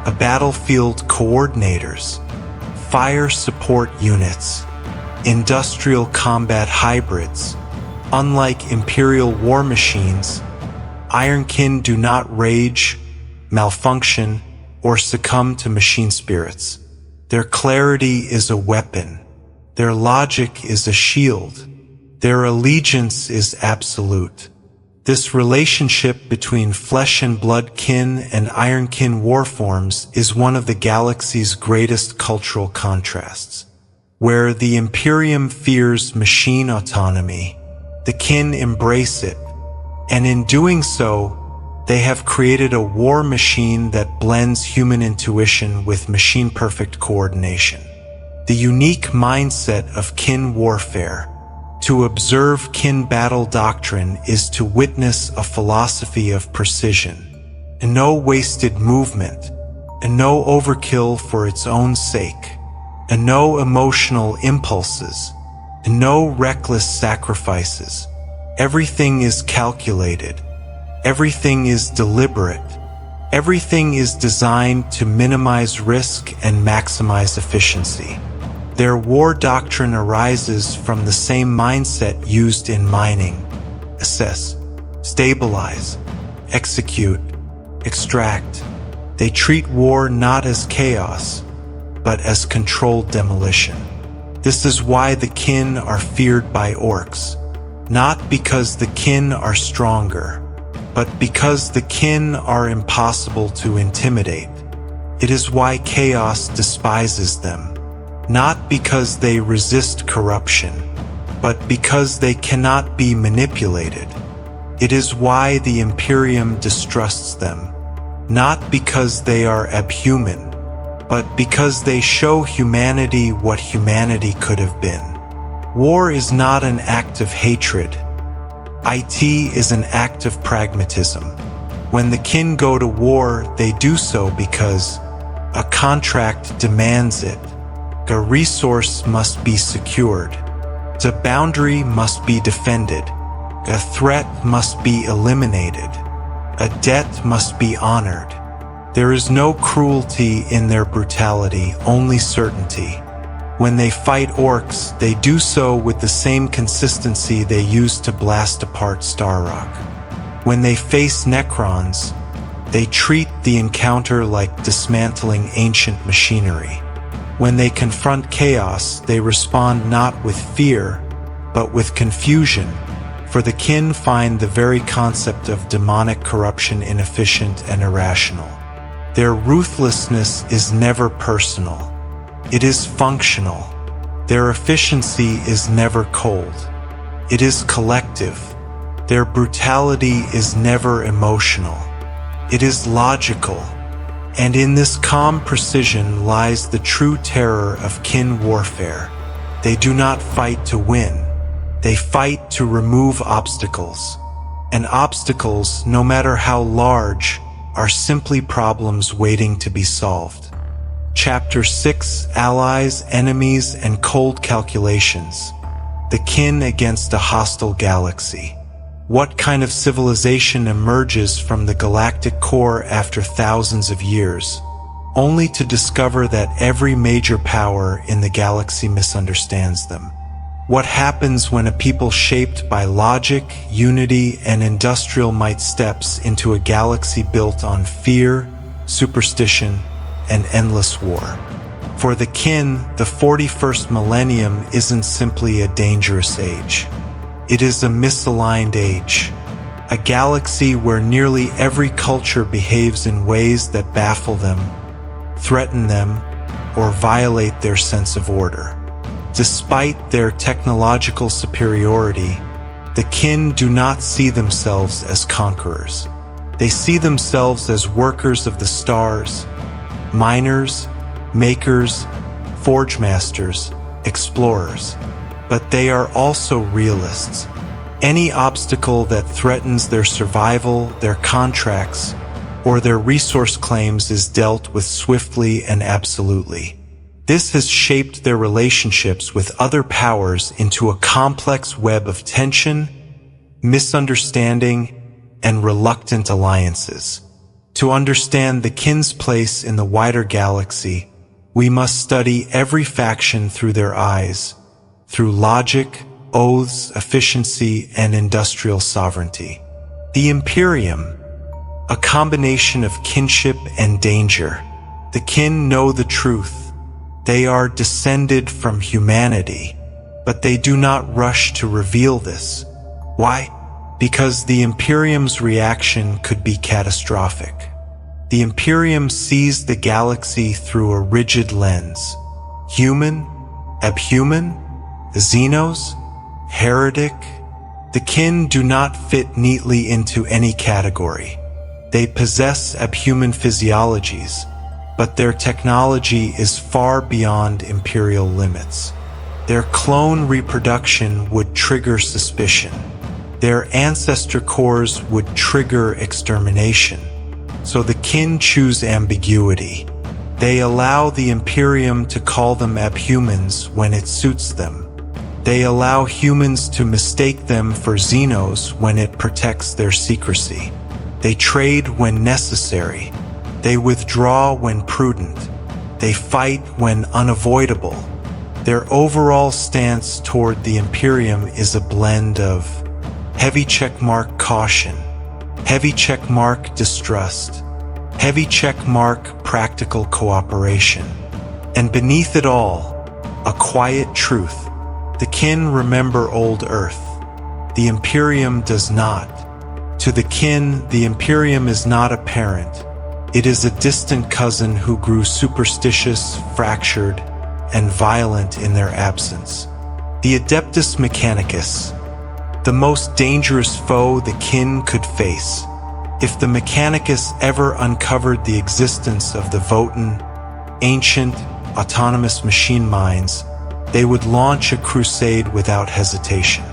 a battlefield coordinators, fire support units, industrial combat hybrids. Unlike Imperial war machines, Ironkin do not rage, malfunction, or succumb to machine spirits. Their clarity is a weapon. Their logic is a shield. Their allegiance is absolute. This relationship between flesh and blood kin and Ironkin warforms is one of the galaxy's greatest cultural contrasts. Where the Imperium fears machine autonomy, the kin embrace it, and in doing so, they have created a war machine that blends human intuition with machine-perfect coordination. The unique mindset of kin warfare. To observe kin battle doctrine is to witness a philosophy of precision, and no wasted movement, and no overkill for its own sake, and no emotional impulses, and no reckless sacrifices. Everything is calculated. Everything is deliberate. Everything is designed to minimize risk and maximize efficiency. Their war doctrine arises from the same mindset used in mining: assess, stabilize, execute, extract. They treat war not as chaos, but as controlled demolition. This is why the kin are feared by orcs, not because the kin are stronger, but because the kin are impossible to intimidate. It is why chaos despises them. Not because they resist corruption, but because they cannot be manipulated. It is why the Imperium distrusts them, not because they are abhuman, but because they show humanity what humanity could have been. War is not an act of hatred. IT is an act of pragmatism. When the kin go to war, they do so because a contract demands it. A resource must be secured. A boundary must be defended. A threat must be eliminated. A debt must be honored. There is no cruelty in their brutality, only certainty. When they fight orcs, they do so with the same consistency they used to blast apart Starrock. When they face Necrons, they treat the encounter like dismantling ancient machinery. When they confront chaos, they respond not with fear, but with confusion, for the kin find the very concept of demonic corruption inefficient and irrational. Their ruthlessness is never personal. It is functional. Their efficiency is never cold. It is collective. Their brutality is never emotional. It is logical. And in this calm precision lies the true terror of kin warfare. They do not fight to win. They fight to remove obstacles. And obstacles, no matter how large, are simply problems waiting to be solved. Chapter 6: Allies, Enemies, and Cold Calculations. The kin against a hostile galaxy. What kind of civilization emerges from the galactic core after thousands of years, only to discover that every major power in the galaxy misunderstands them? What happens when a people shaped by logic, unity, and industrial might steps into a galaxy built on fear, superstition, and endless war? For the kin, the 41st millennium isn't simply a dangerous age. It is a misaligned age, a galaxy where nearly every culture behaves in ways that baffle them, threaten them, or violate their sense of order. Despite their technological superiority, the kin do not see themselves as conquerors. They see themselves as workers of the stars, miners, makers, forge masters, explorers. But they are also realists. Any obstacle that threatens their survival, their contracts, or their resource claims is dealt with swiftly and absolutely. This has shaped their relationships with other powers into a complex web of tension, misunderstanding, and reluctant alliances. To understand the kin's place in the wider galaxy, we must study every faction through their eyes, through logic, oaths, efficiency, and industrial sovereignty. The Imperium, a combination of kinship and danger. The kin know the truth. They are descended from humanity, But they do not rush to reveal this. Why? Because the Imperium's reaction could be catastrophic. The Imperium sees the galaxy through a rigid lens. Human? Abhuman? Xenos? Heretic? The kin do not fit neatly into any category. They possess abhuman physiologies, but their technology is far beyond Imperial limits. Their clone reproduction would trigger suspicion. Their ancestor cores would trigger extermination. So the kin choose ambiguity. They allow the Imperium to call them abhumans when it suits them. They allow humans to mistake them for Xenos when it protects their secrecy. They trade when necessary. They withdraw when prudent. They fight when unavoidable. Their overall stance toward the Imperium is a blend of heavy checkmark caution, heavy checkmark distrust, heavy checkmark practical cooperation, and beneath it all, a quiet truth. The kin remember old Earth. The Imperium does not. To the kin, the Imperium is not a parent. It is a distant cousin who grew superstitious, fractured, and violent in their absence. The Adeptus Mechanicus, the most dangerous foe the kin could face. If the Mechanicus ever uncovered the existence of the Votann, ancient, autonomous machine minds, they would launch a crusade without hesitation.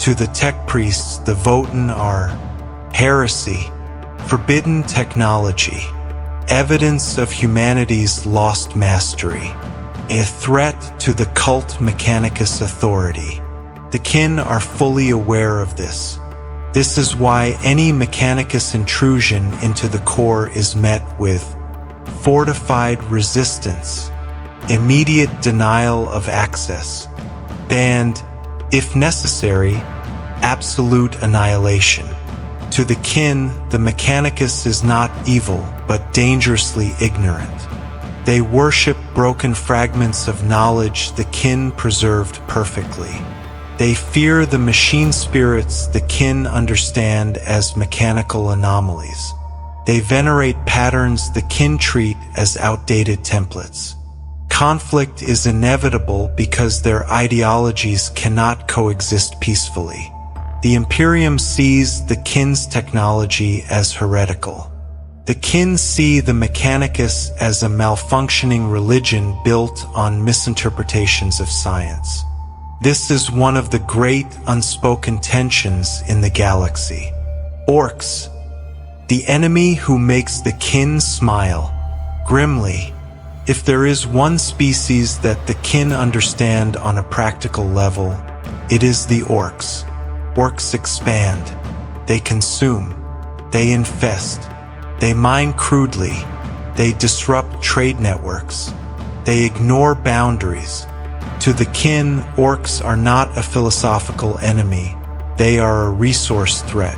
To the tech priests, the Votann are heresy, forbidden technology, evidence of humanity's lost mastery, a threat to the cult Mechanicus authority. The kin are fully aware of this. This is why any Mechanicus intrusion into the core is met with fortified resistance, immediate denial of access, and, if necessary, absolute annihilation. To the kin, the Mechanicus is not evil, but dangerously ignorant. They worship broken fragments of knowledge the kin preserved perfectly. They fear the machine spirits the kin understand as mechanical anomalies. They venerate patterns the kin treat as outdated templates. Conflict is inevitable because their ideologies cannot coexist peacefully. The Imperium sees the kin's technology as heretical. The kin see the Mechanicus as a malfunctioning religion built on misinterpretations of science. This is one of the great unspoken tensions in the galaxy. Orks, the enemy who makes the kin smile grimly. If there is one species that the kin understand on a practical level, it is the Orks. Orks expand. They consume. They infest. They mine crudely. They disrupt trade networks. They ignore boundaries. To the kin, Orks are not a philosophical enemy. They are a resource threat.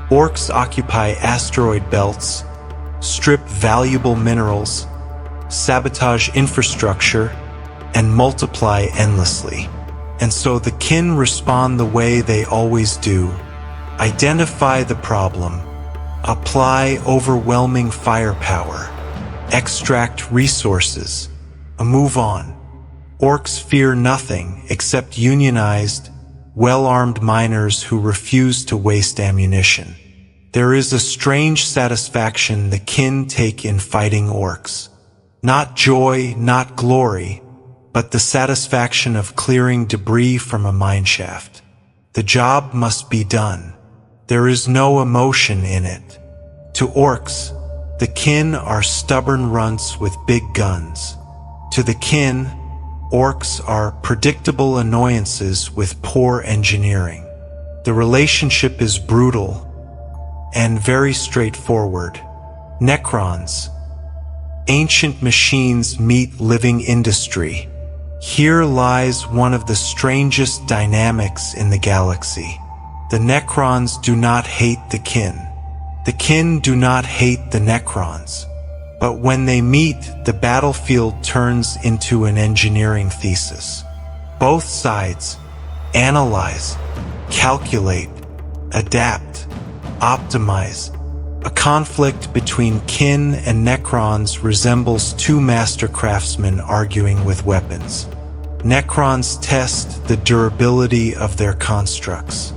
Orks occupy asteroid belts, strip valuable minerals, sabotage infrastructure, and multiply endlessly. And so the kin respond the way they always do. Identify the problem. Apply overwhelming firepower. Extract resources. Move on. Orks fear nothing except unionized, well-armed miners who refuse to waste ammunition. There is a strange satisfaction the kin take in fighting Orks. Not joy, not glory, but the satisfaction of clearing debris from a mineshaft. The job must be done. There is no emotion in it. To Orks, the kin are stubborn runts with big guns. To the kin, Orks are predictable annoyances with poor engineering. The relationship is brutal and very straightforward. Necrons, ancient machines meet living industry. Here lies one of the strangest dynamics in the galaxy. The Necrons do not hate the kin. The kin do not hate the Necrons. But when they meet, the battlefield turns into an engineering thesis. Both sides analyze, calculate, adapt, optimize. A conflict between kin and Necrons resembles two master craftsmen arguing with weapons. Necrons test the durability of their constructs.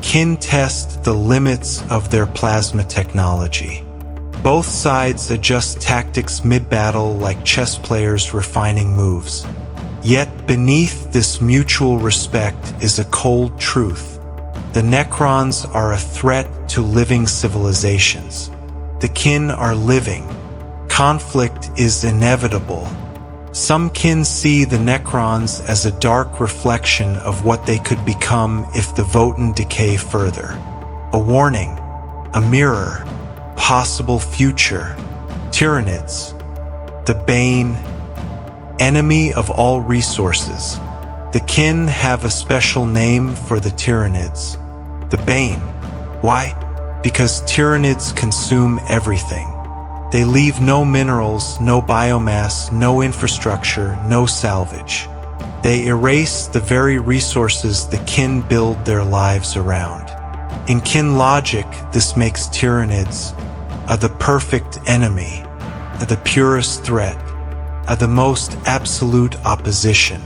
Kin test the limits of their plasma technology. Both sides adjust tactics mid-battle like chess players refining moves. Yet beneath this mutual respect is a cold truth. The Necrons are a threat to living civilizations. The kin are living. Conflict is inevitable. Some kin see the Necrons as a dark reflection of what they could become if the Votann decay further. A warning, a mirror, possible future. Tyranids, the bane, enemy of all resources. The kin have a special name for the Tyranids. The bane. Why? Because Tyranids consume everything. They leave no minerals, no biomass, no infrastructure, no salvage. They erase the very resources the kin build their lives around. In kin logic, this makes Tyranids the perfect enemy, the purest threat, the most absolute opposition.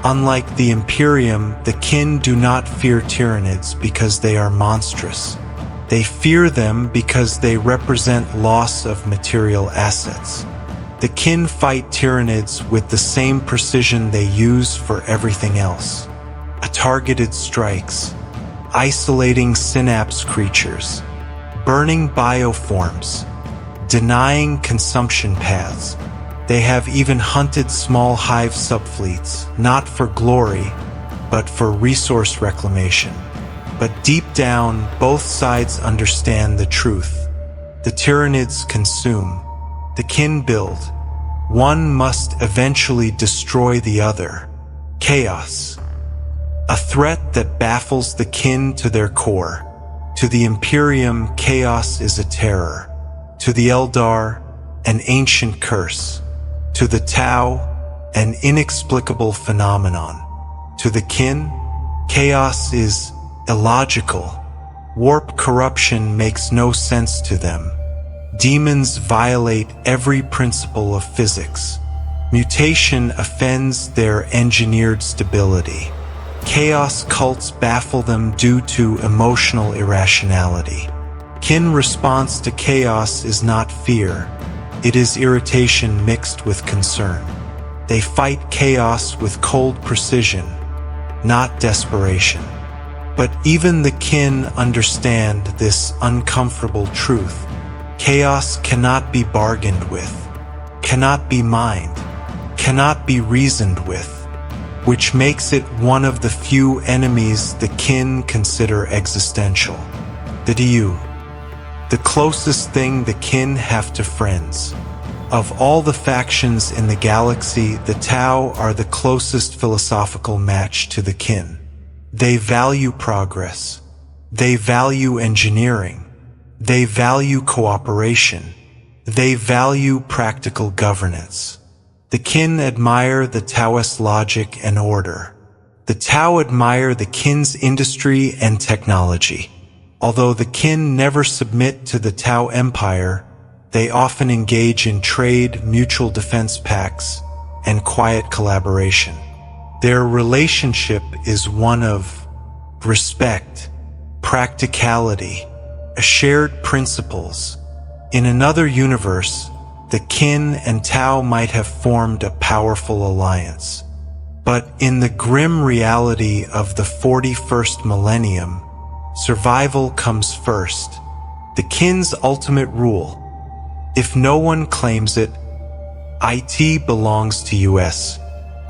Unlike the Imperium, the kin do not fear Tyranids because they are monstrous. They fear them because they represent loss of material assets. The kin fight Tyranids with the same precision they use for everything else. Targeted strikes, isolating synapse creatures, burning bioforms, denying consumption paths. They have even hunted small hive subfleets, not for glory, but for resource reclamation. But deep down, both sides understand the truth. The Tyranids consume, the kin build. One must eventually destroy the other. Chaos. A threat that baffles the kin to their core. To the Imperium, chaos is a terror. To the Eldar, an ancient curse. To the Tau, an inexplicable phenomenon. To the kin, chaos is illogical. Warp corruption makes no sense to them. Demons violate every principle of physics. Mutation offends their engineered stability. Chaos cults baffle them due to emotional irrationality. Kin response to chaos is not fear. It is irritation mixed with concern. They fight chaos with cold precision, not desperation. But even the kin understand this uncomfortable truth. Chaos cannot be bargained with, cannot be mined, cannot be reasoned with, which makes it one of the few enemies the kin consider existential. The DU, the closest thing the kin have to friends. Of all the factions in the galaxy, the Tau are the closest philosophical match to the kin. They value progress. They value engineering. They value cooperation. They value practical governance. The kin admire the Taoist logic and order. The Tau admire the kin's industry and technology. Although the kin never submit to the Tau Empire, they often engage in trade, mutual defense pacts, and quiet collaboration. Their relationship is one of respect, practicality, shared principles. In another universe, the kin and Tau might have formed a powerful alliance. But in the grim reality of the 41st millennium, survival comes first. The kin's ultimate rule. If no one claims it, IT belongs to US.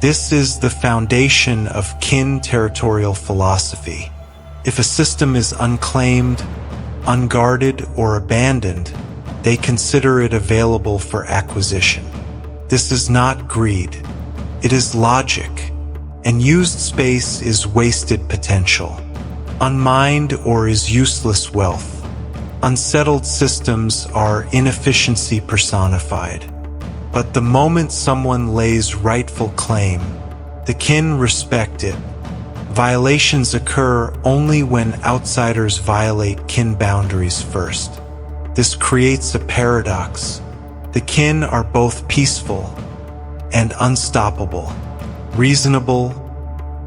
This is the foundation of kin territorial philosophy. If a system is unclaimed, unguarded, or abandoned, they consider it available for acquisition. This is not greed. It is logic. And used space is wasted potential. Unmined or is useless wealth. Unsettled systems are inefficiency personified. But the moment someone lays rightful claim, The kin respect it. Violations occur only when outsiders violate kin boundaries first. This creates a paradox. The kin are both peaceful and unstoppable, reasonable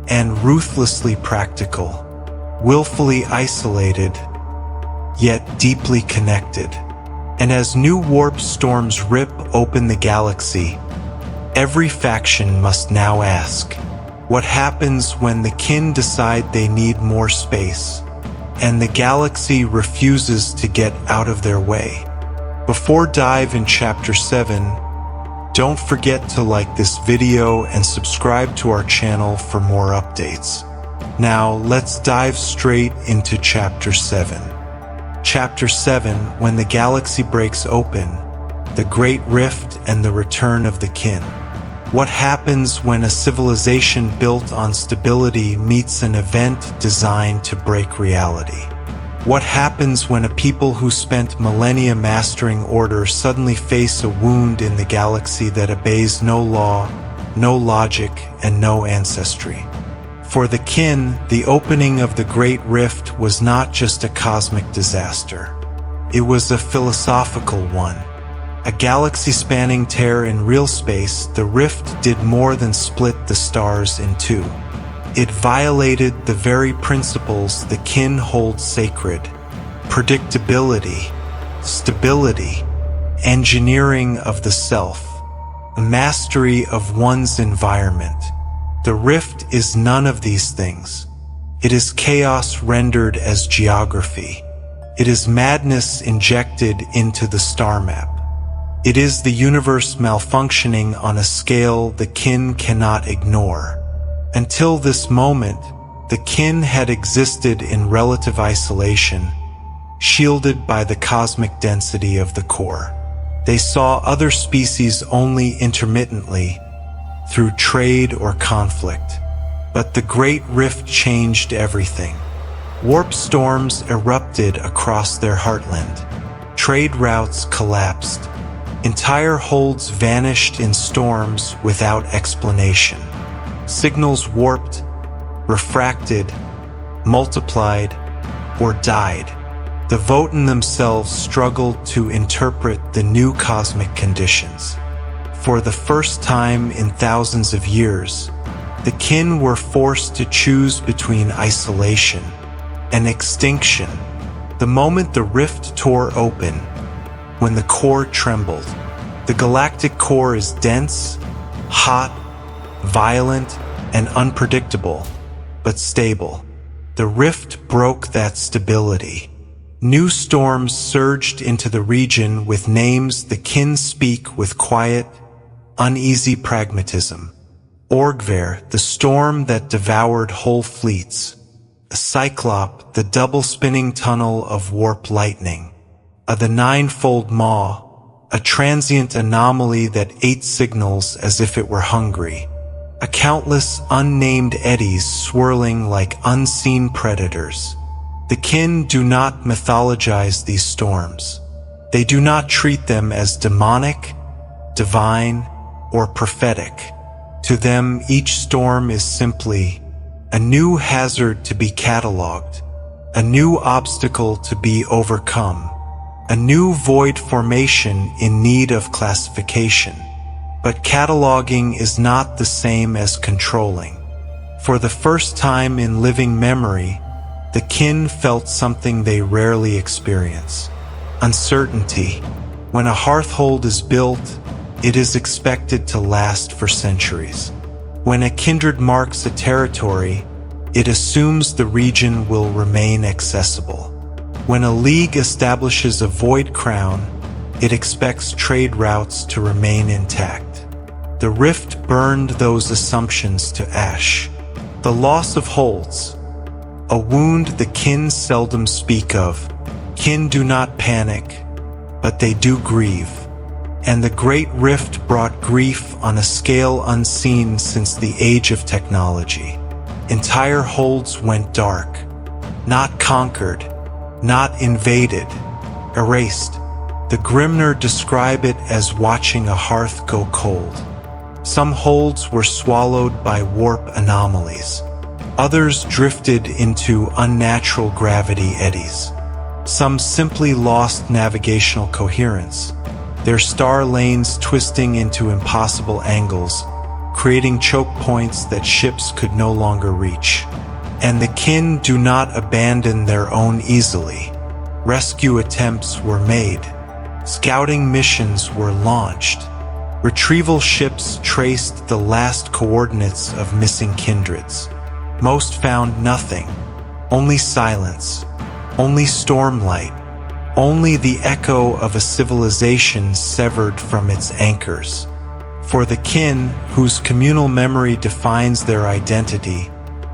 and ruthlessly practical, willfully isolated, yet deeply connected. And as new warp storms rip open the galaxy, every faction must now ask, what happens when the kin decide they need more space, and the galaxy refuses to get out of their way? Before dive in Chapter 7, don't forget to like this video and subscribe to our channel for more updates. Now, let's dive straight into Chapter 7. Chapter 7, When the Galaxy Breaks Open, the Great Rift and the Return of the Kin. What happens when a civilization built on stability meets an event designed to break reality? What happens when a people who spent millennia mastering order suddenly face a wound in the galaxy that obeys no law, no logic, and no ancestry? For the kin, the opening of the Great Rift was not just a cosmic disaster. It was a philosophical one. A galaxy-spanning tear in real space, the rift did more than split the stars in two. It violated the very principles the kin hold sacred: predictability, stability, engineering of the self, mastery of one's environment. The rift is none of these things. It is chaos rendered as geography. It is madness injected into the star map. It is the universe malfunctioning on a scale the kin cannot ignore. Until this moment, the kin had existed in relative isolation, shielded by the cosmic density of the core. They saw other species only intermittently, through trade or conflict. But the Great Rift changed everything. Warp storms erupted across their heartland. Trade routes collapsed. Entire holds vanished in storms without explanation. Signals warped, refracted, multiplied, or died. The Votann themselves struggled to interpret the new cosmic conditions. For the first time in thousands of years, the kin were forced to choose between isolation and extinction. The moment the rift tore open, when the core trembled. The galactic core is dense, hot, violent, and unpredictable, but stable. The rift broke that stability. New storms surged into the region with names the kin speak with quiet, uneasy pragmatism. Orgver, the storm that devoured whole fleets. A Cyclop, the double-spinning tunnel of warp lightning. The ninefold maw, a transient anomaly that ate signals as if it were hungry. A countless unnamed eddies swirling like unseen predators. The kin do not mythologize these storms. They do not treat them as demonic, divine, or prophetic. To them, each storm is simply a new hazard to be cataloged, a new obstacle to be overcome, a new void formation in need of classification. But cataloging is not the same as controlling. For the first time in living memory, the kin felt something they rarely experience: uncertainty. When a hearthhold is built, it is expected to last for centuries. When a kindred marks a territory, it assumes the region will remain accessible. When a league establishes a void crown, it expects trade routes to remain intact. The rift burned those assumptions to ash. The loss of holds, a wound the kin seldom speak of. Kin do not panic, but they do grieve. And the Great Rift brought grief on a scale unseen since the age of technology. Entire holds went dark, not conquered, not invaded, erased. The Grimner describe it as watching a hearth go cold. Some holds were swallowed by warp anomalies. Others drifted into unnatural gravity eddies. Some simply lost navigational coherence, their star lanes twisting into impossible angles, creating choke points that ships could no longer reach. And the kin do not abandon their own easily. Rescue attempts were made. Scouting missions were launched. Retrieval ships traced the last coordinates of missing kindreds. Most found nothing. Only silence. Only stormlight. Only the echo of a civilization severed from its anchors. For the kin, whose communal memory defines their identity,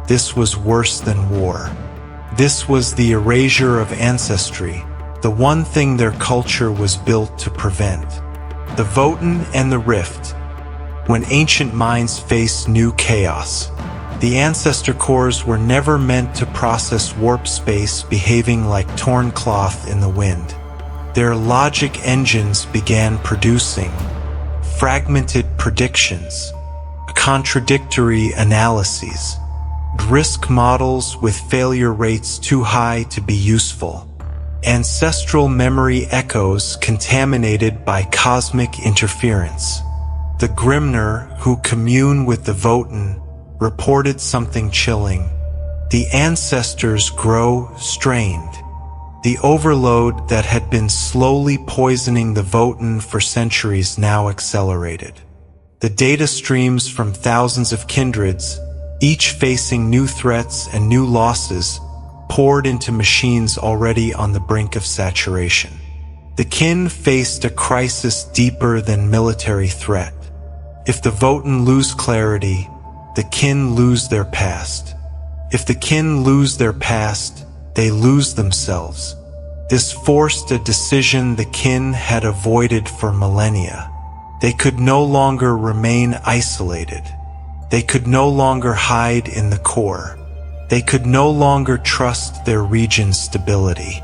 this was worse than war. This was the erasure of ancestry, the one thing their culture was built to prevent. The Votann and the Rift. When ancient minds face new chaos, the ancestor cores were never meant to process warp space behaving like torn cloth in the wind. Their logic engines began producing fragmented predictions, contradictory analyses, risk models with failure rates too high to be useful, ancestral memory echoes contaminated by cosmic interference. The Grimner, who commune with the Votann, reported something chilling. The ancestors grow strained. The overload that had been slowly poisoning the Votann for centuries now accelerated. The data streams from thousands of kindreds, each facing new threats and new losses, poured into machines already on the brink of saturation. The kin faced a crisis deeper than military threat. If the Votann lose clarity, the kin lose their past. If the kin lose their past, they lose themselves. This forced a decision the kin had avoided for millennia. They could no longer remain isolated. They could no longer hide in the core. They could no longer trust their region's stability.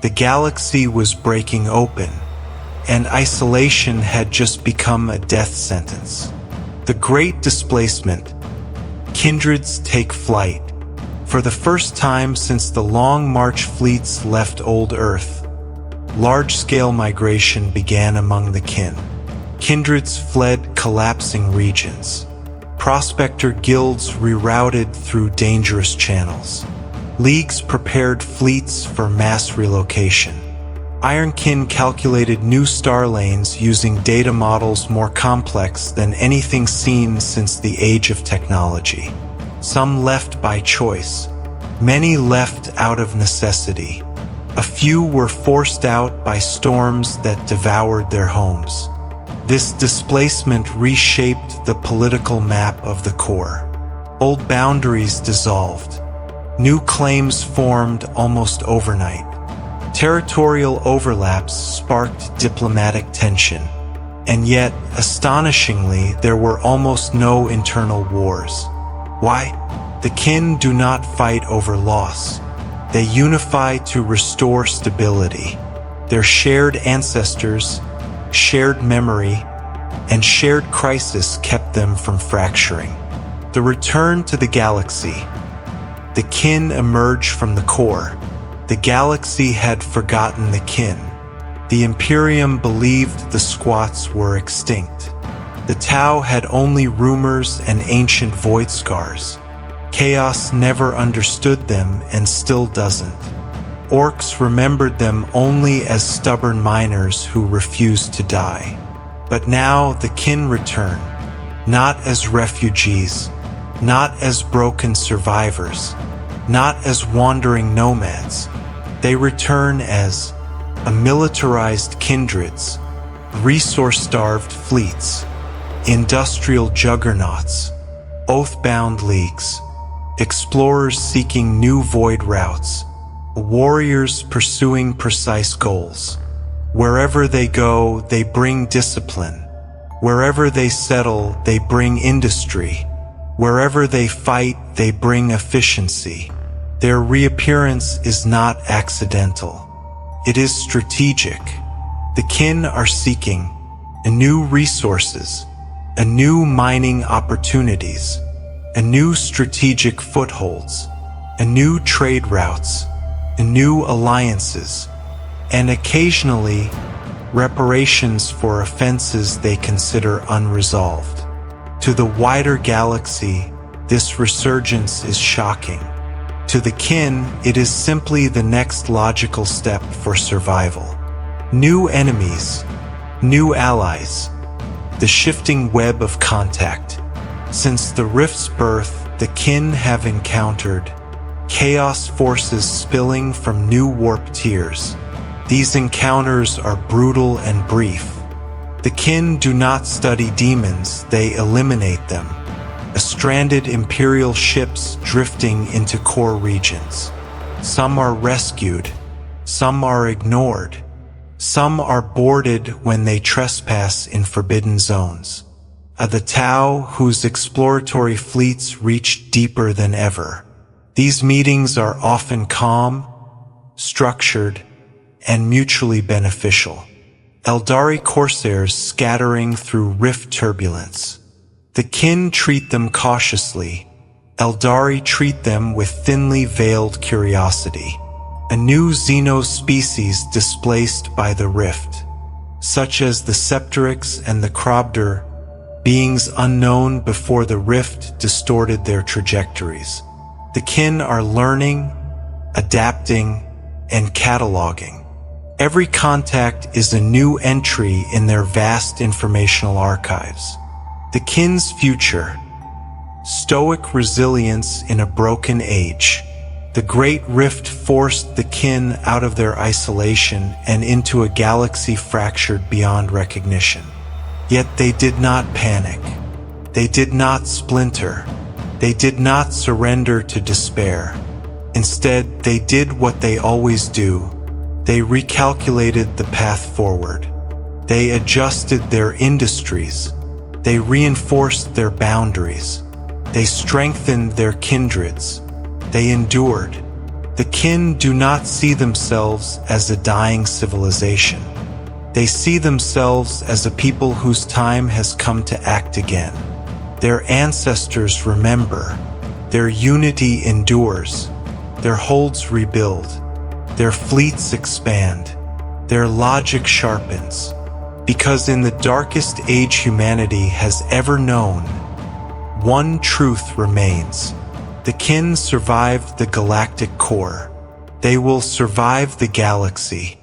The galaxy was breaking open, and isolation had just become a death sentence. The Great Displacement. Kindreds take flight. For the first time since the Long March fleets left Old Earth, large-scale migration began among the kin. Kindreds fled collapsing regions. Prospector guilds rerouted through dangerous channels. Leagues prepared fleets for mass relocation. Ironkin calculated new star lanes using data models more complex than anything seen since the age of technology. Some left by choice. Many left out of necessity. A few were forced out by storms that devoured their homes. This displacement reshaped the political map of the core. Old boundaries dissolved. New claims formed almost overnight. Territorial overlaps sparked diplomatic tension. And yet, astonishingly, there were almost no internal wars. Why? The kin do not fight over loss. They unify to restore stability. Their shared ancestors, shared memory, and shared crisis kept them from fracturing. The return to the galaxy. The kin emerged from the core. The galaxy had forgotten the kin. The Imperium believed the squats were extinct. The Tau had only rumors and ancient void scars. Chaos never understood them and still doesn't. Orks remembered them only as stubborn miners who refused to die. But now the kin return, not as refugees, not as broken survivors, not as wandering nomads. They return as a militarized kindreds, resource-starved fleets, industrial juggernauts, oath-bound leagues, explorers seeking new void routes, warriors pursuing precise goals. Wherever they go, they bring discipline. Wherever they settle, they bring industry. Wherever they fight, they bring efficiency. Their reappearance is not accidental. It is strategic. The kin are seeking new resources, anew mining opportunities, anew strategic footholds, anew trade routes, anew alliances, and occasionally reparations for offenses they consider unresolved. To the wider galaxy, this resurgence is shocking. To the kin, it is simply the next logical step for survival. New enemies, new allies, the shifting web of contact. Since the rift's birth, the kin have encountered chaos forces spilling from new warp tiers. These encounters are brutal and brief. The kin do not study demons, they eliminate them. Stranded Imperial ships drifting into core regions. Some are rescued, some are ignored, some are boarded when they trespass in forbidden zones. The Tau, whose exploratory fleets reach deeper than ever. These meetings are often calm, structured, and mutually beneficial. Eldari corsairs scattering through rift turbulence. The kin treat them cautiously. Eldari treat them with thinly veiled curiosity. A new Xeno species displaced by the rift, such as the Septeryx and the Krobder, beings unknown before the rift distorted their trajectories. The kin are learning, adapting, and cataloging. Every contact is a new entry in their vast informational archives. The kin's future. Stoic resilience in a broken age. The Great Rift forced the kin out of their isolation and into a galaxy fractured beyond recognition. Yet they did not panic. They did not splinter. They did not surrender to despair. Instead, they did what they always do. They recalculated the path forward. They adjusted their industries. They reinforced their boundaries. They strengthened their kindreds. They endured. The kin do not see themselves as a dying civilization. They see themselves as a people whose time has come to act again. Their ancestors remember. Their unity endures. Their holds rebuild. Their fleets expand. Their logic sharpens. Because in the darkest age humanity has ever known, one truth remains. The kin survived the galactic core. They will survive the galaxy.